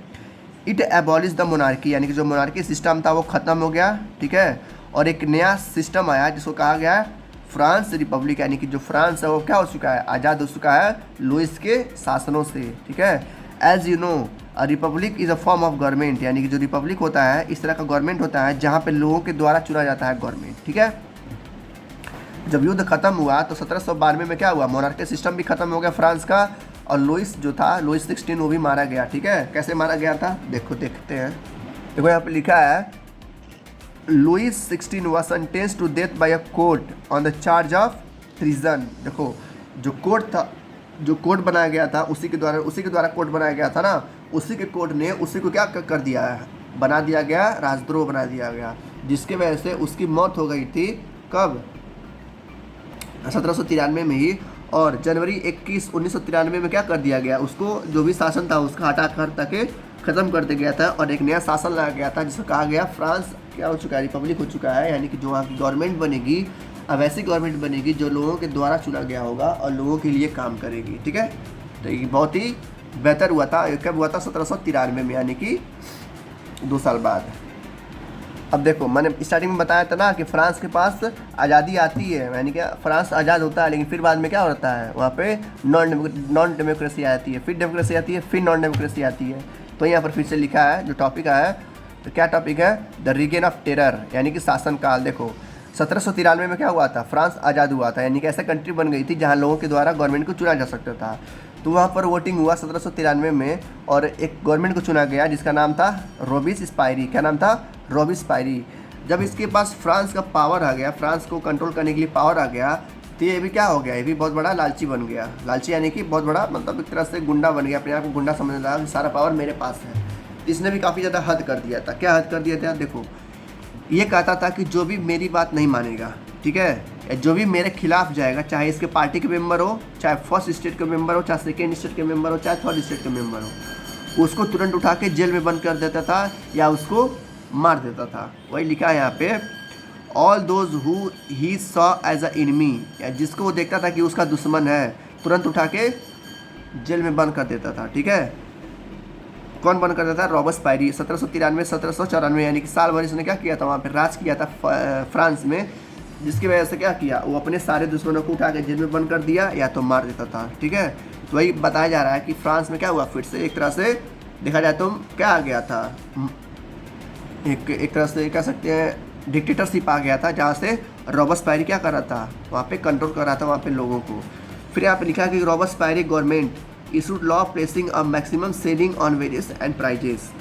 इट एबॉलिश द मोनार्की, यानी कि जो मोनार्की सिस्टम था वो ख़त्म हो गया, ठीक है। और एक नया सिस्टम आया जिसको कहा गया फ्रांस रिपब्लिक, यानी कि जो फ्रांस है वो क्या हो चुका है, आज़ाद हो चुका है लुइस के शासनों से, ठीक है। As you know a republic is a form of government, यानी कि जो रिपब्लिक होता है इस तरह का गवर्नमेंट होता है जहाँ पे लोगों के द्वारा चुना जाता है गवर्नमेंट, ठीक है। जब युद्ध खत्म हुआ तो 1792 में क्या हुआ, मोनार्की सिस्टम भी खत्म हो गया फ्रांस का, और लुइस जो था, लुइस 16 वो भी मारा गया, ठीक है। कैसे मारा गया था, देखते हैं। देखो यहाँ पे लिखा है Louis 16 was sentenced to death by a court on the charge of treason। देखो जो कोर्ट था, जो कोर्ट बनाया गया था, उसी के द्वारा कोर्ट बनाया गया था ना, उसी के कोर्ट ने उसी को क्या कर दिया है, बना दिया गया, राजद्रोह बना दिया गया, जिसके वजह से उसकी मौत हो गई थी कब, 1793 में ही। और जनवरी 21 1993 में क्या कर दिया गया, उसको जो भी शासन था उसका हटा कर तक ख़त्म कर दिया गया था, और एक नया शासन लाया गया था जिसको कहा गया फ्रांस क्या हो चुका है, रिपब्लिक हो चुका है। यानी कि जो वहाँ की गवर्नमेंट बनेगी अब ऐसी गवर्नमेंट बनेगी जो लोगों के द्वारा चुना गया होगा और लोगों के लिए काम करेगी, ठीक है। तो ये बहुत ही बेहतर हुआ था। कब हुआ था, 1793 में, यानी कि 2 साल बाद। अब देखो मैंने स्टार्टिंग में बताया था ना कि फ्रांस के पास आज़ादी आती है, यानी कि फ्रांस आज़ाद होता है, लेकिन फिर बाद में क्या होता है, वहाँ पे नॉन डेमोक्रेसी आती है, फिर डेमोक्रेसी आती है, फिर नॉन डेमोक्रेसी आती है। तो यहाँ पर फिर से लिखा है जो टॉपिक है, तो क्या टॉपिक है, द रीगेन ऑफ टेरर, यानी कि शासनकाल। देखो 1793 में क्या हुआ था, फ्रांस आज़ाद हुआ था, यानी कि ऐसा कंट्री बन गई थी जहाँ लोगों के द्वारा गवर्नमेंट को चुना जा सकता था। तो वहाँ पर वोटिंग हुआ 1793 में, और एक गवर्नमेंट को चुना गया जिसका नाम था रोबिस्पायरी। क्या नाम था, रोबिस्पायरी। जब इसके पास फ्रांस का पावर आ गया, फ्रांस को कंट्रोल करने के लिए पावर आ गया, तो ये भी क्या हो गया, ये भी बहुत बड़ा लालची बन गया। लालची यानी कि बहुत बड़ा, मतलब एक तरह से गुंडा बन गया, अपने आप को गुंडा समझने लगा कि सारा पावर मेरे पास है। इसने भी काफ़ी ज़्यादा हद कर दिया था। क्या हद कर दिया था, देखो ये कहता था कि जो भी मेरी बात नहीं मानेगा, ठीक है, जो भी मेरे खिलाफ जाएगा, चाहे इसके पार्टी के मेंबर हो, चाहे फर्स्ट स्टेट के मेंबर हो, चाहे सेकेंड स्टेट के मेंबर हो, चाहे थर्ड स्टेट के मेंबर हो, उसको तुरंत उठा के जेल में बंद कर देता था या उसको मार देता था। वही लिखा है यहाँ पे, all those who he saw as a enemy, या जिसको वो देखता था कि उसका दुश्मन है, तुरंत उठा के जेल में बंद कर देता था, ठीक है। कौन बंद करता था, रॉबस्पायरी। 1793 1794, यानी कि साल भर इसने क्या किया था, वहाँ पे राज किया था फ्रांस में, जिसकी वजह से क्या किया, वो अपने सारे दुश्मनों को उठा के जेल में बंद कर दिया या तो मार देता था, ठीक है। तो वही बताया जा रहा है कि फ्रांस में क्या हुआ, फिर से एक तरह से देखा जाए तो क्या आ गया था, एक तरह से कह सकते हैं डिक्टेटरशिप आ गया था, जहाँ से रॉबस्पायरी क्या कर रहा था, वहाँ पे कंट्रोल कर रहा था वहाँ पे लोगों को। फिर यहाँ पे लिखा कि Robespierre government issued law placing a maximum ceiling on wages and prices.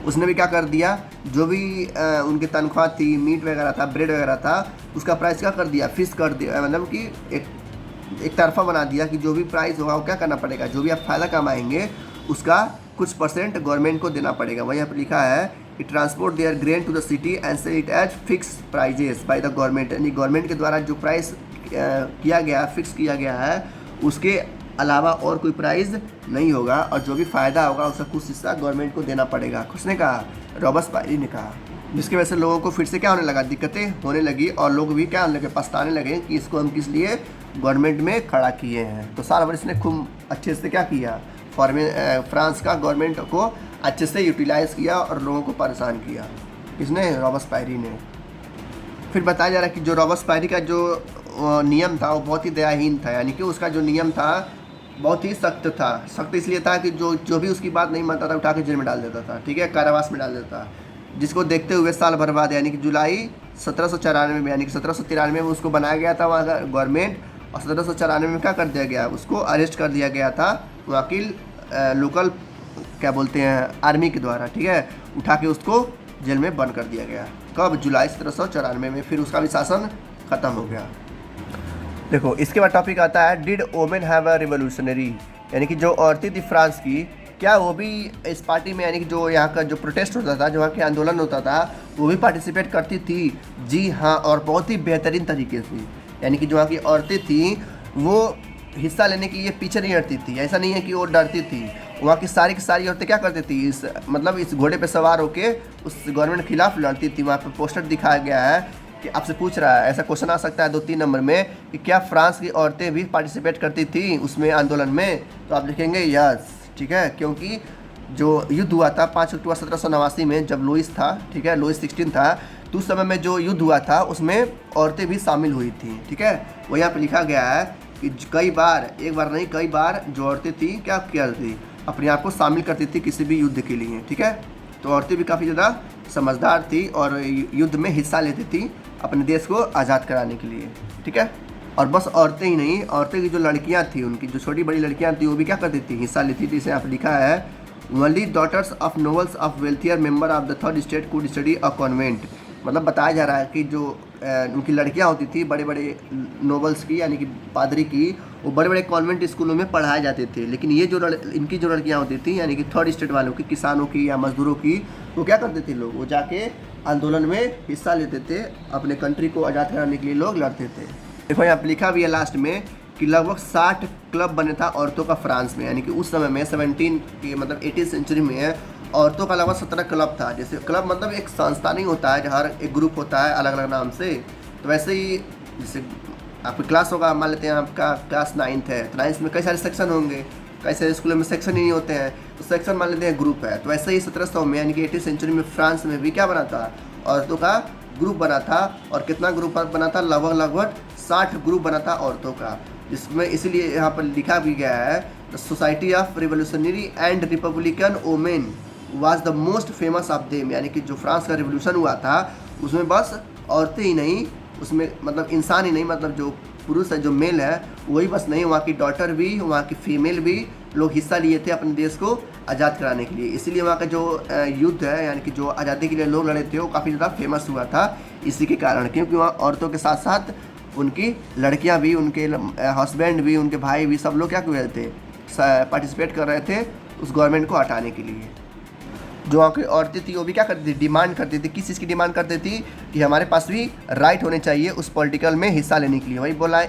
उसने भी क्या कर दिया, जो भी उनकी तनख्वाह थी, मीट वगैरह था, ब्रेड वगैरह था, उसका प्राइस क्या कर दिया, फिक्स कर दिया, मतलब कि एक तरफा बना दिया कि जो भी प्राइस होगा वो क्या करना पड़ेगा, जो भी आप फ़ायदा कमाएंगे उसका कुछ % गवर्नमेंट को देना पड़ेगा। वही यहाँ पर लिखा है कि transport their grain to the city and sell it as fix prices by the government, यानी गवर्नमेंट के द्वारा जो प्राइस किया गया, फिक्स किया गया है, उसके अलावा और कोई प्राइस नहीं होगा, और जो भी फ़ायदा होगा उसका कुछ हिस्सा गवर्नमेंट को देना पड़ेगा। किसने कहा, रॉबस्पायरी ने कहा। जिसकी वजह से लोगों को फिर से क्या होने लगा, दिक्कतें होने लगी, और लोग भी क्या होने लगे, पछताने लगे कि इसको हम किस लिए गवर्नमेंट में खड़ा किए हैं। तो साल भर इसने खूब अच्छे से क्या किया, फ्रांस का गवर्नमेंट को अच्छे से यूटिलाइज़ किया और लोगों को परेशान किया। किसने, रॉबस्पायरी ने। फिर बताया जा रहा है कि जो रॉबस्पायरी का जो नियम था वो बहुत ही दयाहीन था, यानी कि उसका जो नियम था बहुत ही सख्त था। सख्त इसलिए था कि जो जो भी उसकी बात नहीं मानता था उठा के जेल में डाल देता था, ठीक है, कारावास में डाल देता। जिसको देखते हुए साल भर बाद यानी कि जुलाई 1794 में, यानी कि 1793 में उसको बनाया गया था वहाँ का गवर्नमेंट, और 1794 में क्या कर दिया गया, उसको अरेस्ट कर दिया गया था वहाँ की लोकल क्या बोलते हैं आर्मी के द्वारा, ठीक है, उठा के उसको जेल में बंद कर दिया गया। कब? जुलाई 1794 में। फिर उसका भी शासन ख़त्म हो गया। देखो इसके बाद टॉपिक आता है did women have a revolutionary, यानी कि जो औरतें थी फ्रांस की, क्या वो भी इस पार्टी में, यानी कि जो यहाँ का जो प्रोटेस्ट होता था, जो वहाँ के आंदोलन होता था, वो भी पार्टिसिपेट करती थी? जी हाँ, और बहुत ही बेहतरीन तरीके से। यानी कि जो वहाँ की औरतें थीं वो हिस्सा लेने के लिए पीछे नहीं हटती थी। ऐसा नहीं है कि वो डरती थी। वहाँ की सारी औरतें क्या करती थी, इस घोड़े पे सवार होके उस गवर्नमेंट के खिलाफ लड़ती थी। वहाँ पे पोस्टर दिखाया गया है कि आपसे पूछ रहा है, ऐसा क्वेश्चन आ सकता है 2-3 नंबर में, कि क्या फ्रांस की औरतें भी पार्टिसिपेट करती थी उसमें आंदोलन में? तो आप लिखेंगे यस, ठीक है, क्योंकि जो युद्ध हुआ था 5 अक्टूबर 1789 में, जब लुइस था, ठीक है, लुइस 16 था, तो उस समय में जो युद्ध हुआ था उसमें औरतें भी शामिल हुई थी, ठीक है। वो यहाँ पे लिखा गया है कि कई बार, एक बार नहीं कई बार जो औरतें थी क्या करती थी, अपने आप को शामिल करती थी किसी भी युद्ध के लिए, ठीक है। तो औरतें भी काफ़ी ज़्यादा समझदार थी और युद्ध में हिस्सा लेती थी अपने देश को आज़ाद कराने के लिए, ठीक है। और बस औरतें ही नहीं, औरतें की जो लड़कियां थी, उनकी जो छोटी बड़ी लड़कियां थी, वो भी क्या करती थी, हिस्सा लेती थी। इसे यहाँ पर लिखा है only daughters of nobles of wealthier member of the third estate could study a convent. मतलब बताया जा रहा है कि जो उनकी लड़कियां होती थी बड़े बड़े नोबल्स की, यानी कि पादरी की, वो बड़े बड़े कॉन्वेंट स्कूलों में पढ़ाए जाते थे। लेकिन ये जो इनकी जो लड़कियां होती थी, यानी कि थर्ड स्टेट वालों की, किसानों की या मजदूरों की, वो क्या करते थे लोग, वो जाके आंदोलन में हिस्सा लेते थे, अपने कंट्री को आज़ाद कराने के लिए लोग लड़ते थे। देखो यहाँ पर लिखा भी है लास्ट में कि लगभग 60 क्लब बने था औरतों का फ्रांस में, यानी कि उस समय में 17 की मतलब 18th सेंचुरी में औरतों का लगभग 17 क्लब था। जैसे क्लब मतलब एक संस्था नहीं होता है, हर एक ग्रुप होता है अलग अलग नाम से। तो वैसे ही जैसे आपकी क्लास होगा, मान लेते हैं आपका क्लास 9th है, तो 9th में कई सारे सेक्शन होंगे, कई सारे स्कूलों में सेक्शन ही नहीं होते हैं, तो सेक्शन मान लेते हैं ग्रुप है। तो वैसे ही 1700 में, यानी कि 18th सेंचुरी में फ्रांस में भी क्या बना था, औरतों का ग्रुप बना था। और कितना ग्रुप बना था, लगभग 60 ग्रुप बना था औरतों का, जिसमें इसीलिए यहाँ पर लिखा भी गया है the society of revolutionary and Republican women was the most famous of them. यानी कि जो फ्रांस का रिवोल्यूशन हुआ था उसमें बस औरतें ही नहीं, उसमें मतलब इंसान ही नहीं, मतलब जो पुरुष है, जो मेल है, वही बस नहीं, वहाँ की डॉटर भी, वहाँ की फीमेल भी लोग हिस्सा लिए थे अपने देश को आज़ाद कराने के लिए। इसीलिए वहाँ का जो युद्ध है, यानी कि जो आज़ादी के लिए लोग लड़े थे, वो काफ़ी ज़्यादा फेमस हुआ था इसी के कारण, क्योंकि वहाँ औरतों के साथ साथ उनकी लड़कियां भी, उनके हस्बैंड भी, उनके भाई भी, सब लोग क्या कर रहे थे, पार्टिसिपेट कर रहे थे उस गवर्नमेंट को हटाने के लिए। जो वहाँ की औरतें थी वो भी क्या करती थी, डिमांड करती थी। किस चीज़ की डिमांड करती थी, कि हमारे पास भी राइट होने चाहिए उस पॉलिटिकल में हिस्सा लेने के लिए। वही बोला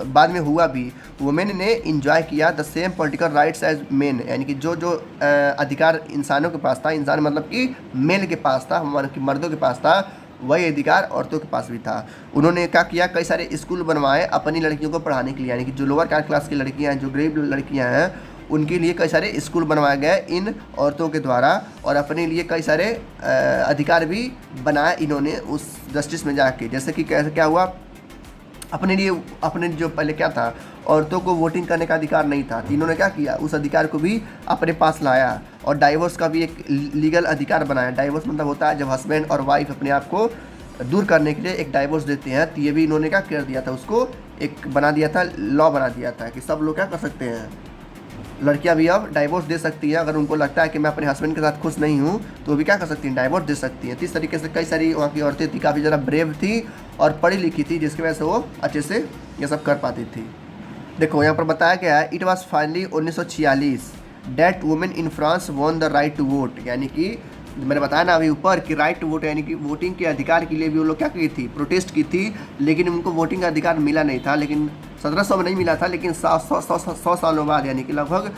बाद में हुआ भी, वुमेन ने इंजॉय किया the same political rights as men. यानी कि जो जो अधिकार इंसानों के पास था, इंसान मतलब कि मेल के पास था, हमारे मर्दों के पास था, वही अधिकार औरतों के पास भी था। उन्होंने क्या किया, कई सारे स्कूल बनवाए अपनी लड़कियों को पढ़ाने के लिए। यानी कि जो लोअर क्लास की लड़कियां हैं, जो गरीब लड़कियां हैं, उनके लिए कई सारे स्कूल बनवाए गए इन औरतों के द्वारा, और अपने लिए कई सारे अधिकार भी बनाए इन्होंने उस जस्टिस में जाके। जैसे कि कैसे क्या हुआ, अपने लिए, अपने जो पहले क्या था, औरतों को वोटिंग करने का अधिकार नहीं था, तो इन्होंने क्या किया, उस अधिकार को भी अपने पास लाया। और डाइवोर्स का भी एक लीगल अधिकार बनाया। डाइवोर्स मतलब होता है जब हस्बैंड और वाइफ अपने आप को दूर करने के लिए एक डाइवोर्स देते हैं, तो ये भी इन्होंने क्या कर दिया था, उसको एक बना दिया था, लॉ बना दिया था कि सब लोग क्या कर सकते हैं, लड़कियां भी अब डाइवोर्स दे सकती हैं। अगर उनको लगता है कि मैं अपने हस्बैंड के साथ खुश नहीं हूँ, तो वो भी क्या कर सकती हैं, डाइवोर्स दे सकती हैं। तो इस तरीके से कई सारी वहाँ की औरतें थी, काफ़ी ज़्यादा ब्रेव थी और पढ़ी लिखी थी, जिसकी वजह से वो अच्छे से ये सब कर पाती थी। देखो यहाँ पर बताया गया है, it was finally 1946 that women in France won the right to vote. यानी कि मैंने बताया ना अभी ऊपर कि राइट टू वोट, यानी कि वोटिंग के अधिकार के लिए भी वो लोग क्या की थी, प्रोटेस्ट की थी, लेकिन उनको वोटिंग का अधिकार मिला नहीं था। लेकिन 1700 में नहीं मिला था, लेकिन 100 सालों बाद, यानी कि लगभग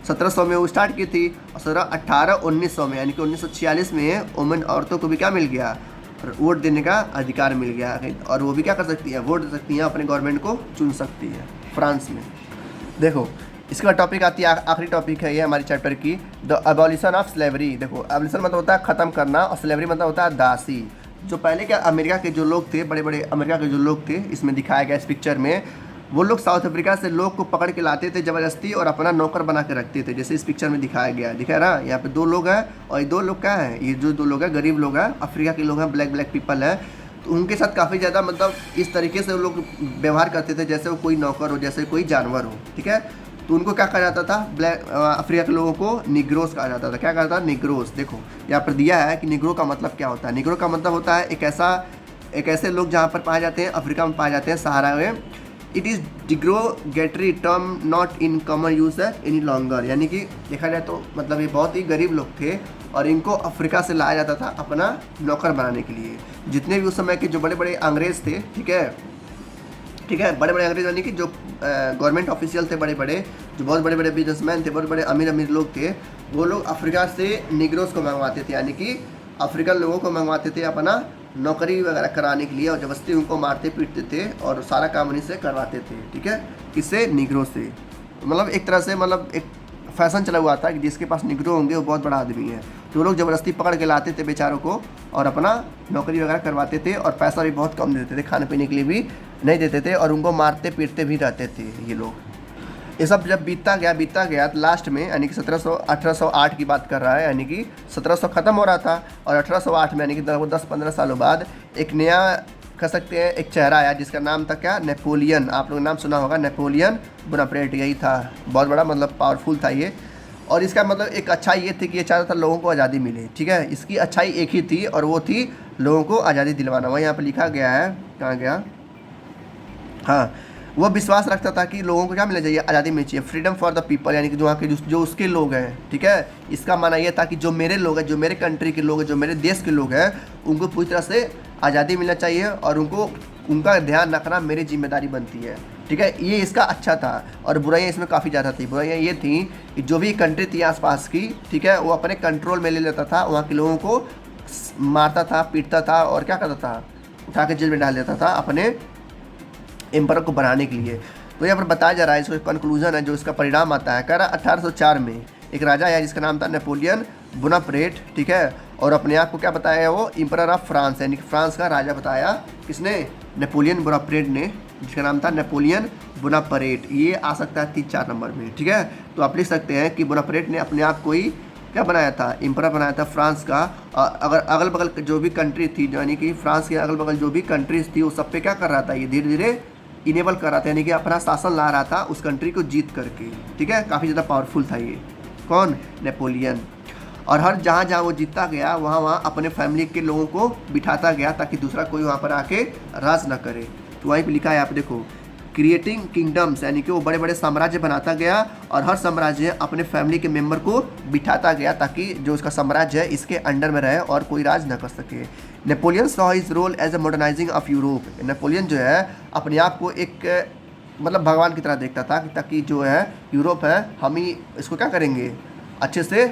1700 में वो स्टार्ट की थी, और 1900 में, यानी कि 1946 में वुमेन औरतों को भी क्या मिल गया, वोट देने का अधिकार मिल गया। और वो भी क्या कर सकती है, वोट दे सकती हैं, अपने गवर्नमेंट को चुन सकती है फ्रांस में। देखो इसके बाद टॉपिक आती है, आखिरी टॉपिक है ये हमारी चैप्टर की, द अबॉलिशन ऑफ स्लेवरी। देखो अबॉलिशन मतलब होता है ख़त्म करना, और स्लेवरी मतलब होता है दासी। जो पहले के अमेरिका के जो लोग थे, बड़े बड़े अमेरिका के जो लोग थे, इसमें दिखाया गया इस पिक्चर में, वो लोग साउथ अफ्रीका से लोग को पकड़ के लाते थे ज़बरदस्ती और अपना नौकर बना के रखते थे, जैसे इस पिक्चर में दिखाया गया है, दिखा रहा यहाँ पे 2 लोग हैं और ये 2 लोग क्या हैं, ये जो 2 लोग हैं गरीब लोग हैं, अफ्रीका के लोग हैं, ब्लैक ब्लैक पीपल हैं। तो उनके साथ काफ़ी ज़्यादा मतलब इस तरीके से वो लोग व्यवहार करते थे जैसे वो कोई नौकर हो, जैसे कोई जानवर हो, ठीक है। तो उनको क्या कहा जाता था, ब्लैक अफ्रीका के लोगों को निग्रोस कहा जाता था। क्या कहा जाता था, निग्रोस। देखो यहाँ पर दिया है कि निग्रो का मतलब क्या होता है। निग्रो का मतलब होता है एक ऐसे लोग जहाँ पर पाए जाते हैं, अफ्रीका में पाए जाते हैं, सहारा में। It is derogatory term not in common use any longer, यानी कि देखा जाए तो मतलब ये बहुत ही गरीब लोग थे और इनको अफ्रीका से लाया जाता था अपना नौकर बनाने के लिए। जितने भी उस समय के जो बड़े बड़े अंग्रेज़ थे, ठीक है, बड़े बड़े अंग्रेज यानी कि जो गवर्नमेंट ऑफिशियल थे, बड़े बड़े जो बहुत बड़े बड़े बिजनेसमैन थे, बहुत बड़े अमीर अमीर लोग थे, वो लोग अफ्रीका से निग्रोस को मंगवाते थे, यानी कि अफ्रीकन लोगों को मंगवाते थे अपना नौकरी वगैरह कराने के लिए और ज़बरदस्ती उनको मारते पीटते थे और सारा काम उन्हीं से करवाते थे, ठीक है, किससे, निग्रो से। मतलब एक तरह से मतलब एक फैशन चला हुआ था कि जिसके पास निग्रो होंगे वो बहुत बड़ा आदमी है। तो वो लोग ज़बरदस्ती पकड़ के लाते थे बेचारों को और अपना नौकरी वगैरह करवाते थे और पैसा भी बहुत कम देते थे, खाने पीने के लिए भी नहीं देते थे और उनको मारते पीटते भी रहते थे ये लोग। ये सब जब बीतता गया तो लास्ट में यानी कि 1808 की बात कर रहा है, यानी कि 1700 ख़त्म हो रहा था और 1808 में यानी कि 10-15 सालों बाद एक नया कह सकते हैं एक चेहरा आया जिसका नाम था क्या, नेपोलियन। आप लोग नाम सुना होगा, नेपोलियन बोनापार्ट, यही था, बहुत बड़ा मतलब पावरफुल था ये। और इसका मतलब एक अच्छाई ये थी कि ये चाहता था लोगों को आज़ादी मिले, ठीक है। इसकी अच्छाई एक ही थी और वो थी लोगों को आज़ादी दिलवाना। वही यहाँ पर लिखा गया है, कहाँ गया, हाँ, वो विश्वास रखता था कि लोगों को क्या मिलना चाहिए, आज़ादी मिलनी चाहिए, फ्रीडम फॉर द पीपल, यानी कि जो वहाँ के जो उसके लोग हैं, ठीक है। इसका माना यह था कि जो मेरे लोग हैं, जो मेरे कंट्री के लोग हैं, जो मेरे देश के लोग हैं, उनको पूरी तरह से आज़ादी मिलना चाहिए और उनका ध्यान रखना मेरी जिम्मेदारी बनती है, ठीक है। ये इसका अच्छा था। और बुराइयाँ इसमें काफ़ी ज़्यादा थी। बुराइयाँ ये थी कि जो भी कंट्री थी आसपास की, ठीक है, वो अपने कंट्रोल में ले लेता था, वहाँ के लोगों को मारता था, पीटता था और क्या करता था, उठा के जेल में डाल देता था अपने एम्पर को बनाने के लिए। तो यहाँ पर बताया जा रहा है, इसका कंक्लूजन है जो इसका परिणाम आता है, कह रहा 1804 में एक राजा आया जिसका नाम था नेपोलियन बोनापार्ट, ठीक है। और अपने आप को क्या बताया, वो एम्परर ऑफ फ्रांस, यानी कि फ्रांस का राजा बताया। किसने, नेपोलियन बोनापार्ट ने, जिसका नाम था नेपोलियन बोनापार्ट। ये आ सकता है 3-4 नंबर में, ठीक है। तो आप लिख सकते हैं कि बोनापार्ट ने अपने आप को ही क्या बनाया था, एम्परर बनाया था फ्रांस का। अगर अगल बगल जो भी कंट्री थी, यानी कि फ्रांस के अगल बगल जो भी कंट्रीज थी, वो सब पे क्या कर रहा था, ये धीरे धीरे इनेबल कर रहा था, यानी कि अपना शासन ला रहा था उस कंट्री को जीत करके, ठीक है। काफ़ी ज़्यादा पावरफुल था ये, कौन, नेपोलियन। और हर जहाँ जहाँ वो जीतता गया वहाँ वहाँ अपने फैमिली के लोगों को बिठाता गया ताकि दूसरा कोई वहाँ पर आके राज ना करे। तो वहीं पे लिखा है, आप देखो, क्रिएटिंग किंगडम्स, यानी कि वो बड़े बड़े साम्राज्य बनाता गया और हर साम्राज्य अपने फैमिली के मेंबर को बिठाता गया ताकि जो उसका साम्राज्य है इसके अंडर में रहे और कोई राज न कर सके। Napoleon saw his role as a modernising of Europe. Napoleon जो है अपने आप को एक मतलब भगवान की तरह देखता था कि ताकि जो है यूरोप है, हम ही इसको क्या करेंगे, अच्छे से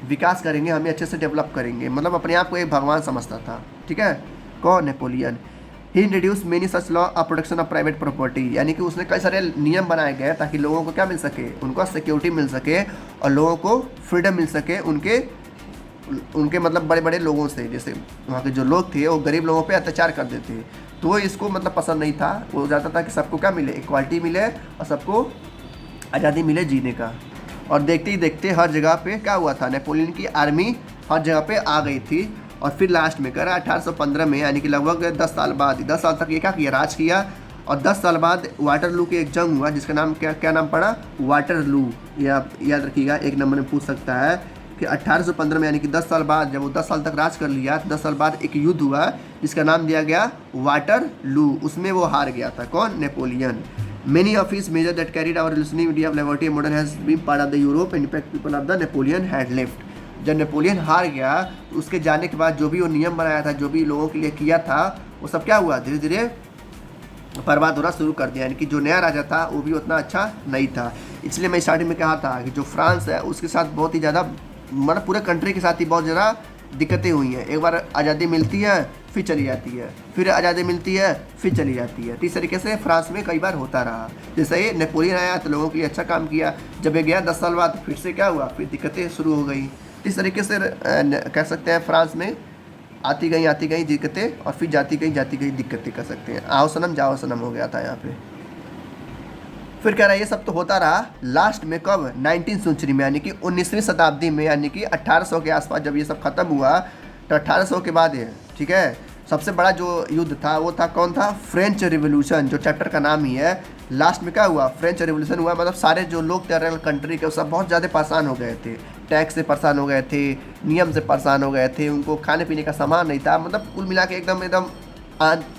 विकास करेंगे, हम ही अच्छे से डेवलप करेंगे, मतलब अपने आप को एक भगवान समझता था, ठीक है। कौन, Napoleon. He introduce many such law of protection of private property, यानी कि उसने कई सारे नियम बनाए गए ताकि लोगों को क्या मिल सके, उनको सिक्योरिटी मिल सके और लोगों को फ्रीडम मिल सके उनके मतलब बड़े बड़े लोगों से। जैसे वहाँ के जो लोग थे वो गरीब लोगों पे अत्याचार कर देते, तो वो इसको मतलब पसंद नहीं था। वो चाहता था कि सबको क्या मिले, इक्वालिटी मिले और सबको आज़ादी मिले जीने का। और देखते ही देखते हर जगह पे क्या हुआ था, नेपोलियन की आर्मी हर जगह पे आ गई थी। और फिर लास्ट में करा 1815 में, यानी कि लगभग 10 साल बाद, 10 साल तक ये क्या किया, राज किया। और 10 साल बाद वाटरलू के एक जंग हुआ जिसका नाम क्या नाम पड़ा, वाटरलू। ये आप याद रखिएगा, एक नंबर में पूछ सकता है कि 1815 में, यानी कि 10 साल बाद, जब वो 10 साल तक राज कर लिया, 10 साल बाद एक युद्ध हुआ जिसका नाम दिया गया वाटरलू। उसमें वो हार गया था, कौन, Napoleon. Many of his measures that carried our revolutionary idea of liberty and modern has been part of the Europe and in fact people of the Napoleon had left। जब नेपोलियन हार गया तो उसके जाने के बाद जो भी वो नियम बनाया था, जो भी लोगों के लिए किया था, वो सब क्या हुआ, धीरे धीरे बर्बाद होना शुरू कर दिया। यानी कि जो नया राजा था वो भी उतना अच्छा नहीं था। इसलिए मैं स्टार्टिंग में कहा था कि जो फ्रांस है उसके साथ बहुत ही ज़्यादा, मतलब पूरे कंट्री के साथ ही बहुत ज़्यादा दिक्कतें हुई हैं। एक बार आज़ादी मिलती है फिर चली जाती है, फिर आज़ादी मिलती है फिर चली जाती है। तो इस तरीके से फ्रांस में कई बार होता रहा। जैसे ही नेपोलियन आया तो लोगों के लिए अच्छा काम किया, जब ये गया 10 साल बाद फिर से क्या हुआ, फिर दिक्कतें शुरू हो गई। इस तरीके से कह सकते हैं फ्रांस में आती गई दिक्कतें और फिर जाती गई दिक्कतें कह सकते हैं। आओ सनम जाओ सनम हो गया था यहाँ पे। फिर कह रहा है ये सब तो होता रहा, लास्ट में कब, 19वीं सेंचुरी में, यानी कि 19वीं शताब्दी में, यानी कि 1800 के आसपास जब ये सब खत्म हुआ, तो 1800 के बाद ये, ठीक है, सबसे बड़ा जो युद्ध था वो था, कौन था, फ्रेंच रिवोल्यूशन, जो चैप्टर का नाम ही है। लास्ट में क्या हुआ, फ्रेंच रिवोल्यूशन हुआ, मतलब सारे जो लोग थे रेल कंट्री के, सब बहुत ज़्यादा परेशान हो गए थे, टैक्स से परेशान हो गए थे, नियम से परेशान हो गए थे, उनको खाने पीने का सामान नहीं था, मतलब कुल मिला के एकदम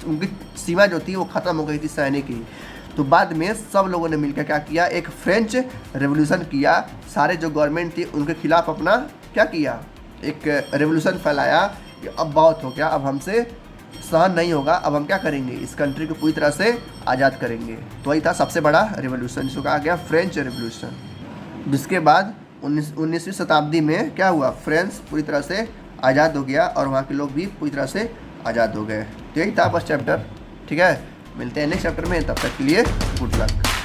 उनकी सीमा जो थी वो ख़त्म हो गई थी सैनिक की। तो बाद में सब लोगों ने मिलकर क्या किया, एक फ्रेंच रेवोल्यूशन किया, सारे जो गवर्नमेंट थी उनके खिलाफ अपना क्या किया, एक रेवोल्यूशन फैलाया कि अब बहुत हो गया, अब हमसे सहन नहीं होगा, अब हम क्या करेंगे, इस कंट्री को पूरी तरह से आज़ाद करेंगे। तो वही था सबसे बड़ा रेवोल्यूशन, जिसको कहा गया फ्रेंच रेवोल्यूशन। जिसके बाद 19वीं शताब्दी में क्या हुआ, फ्रांस पूरी तरह से आज़ाद हो गया और वहाँ के लोग भी पूरी तरह से आज़ाद हो गए। तो यही था बस चैप्टर, ठीक है। मिलते हैं नेक्स्ट चैप्टर में, तब तक के लिए गुड लक।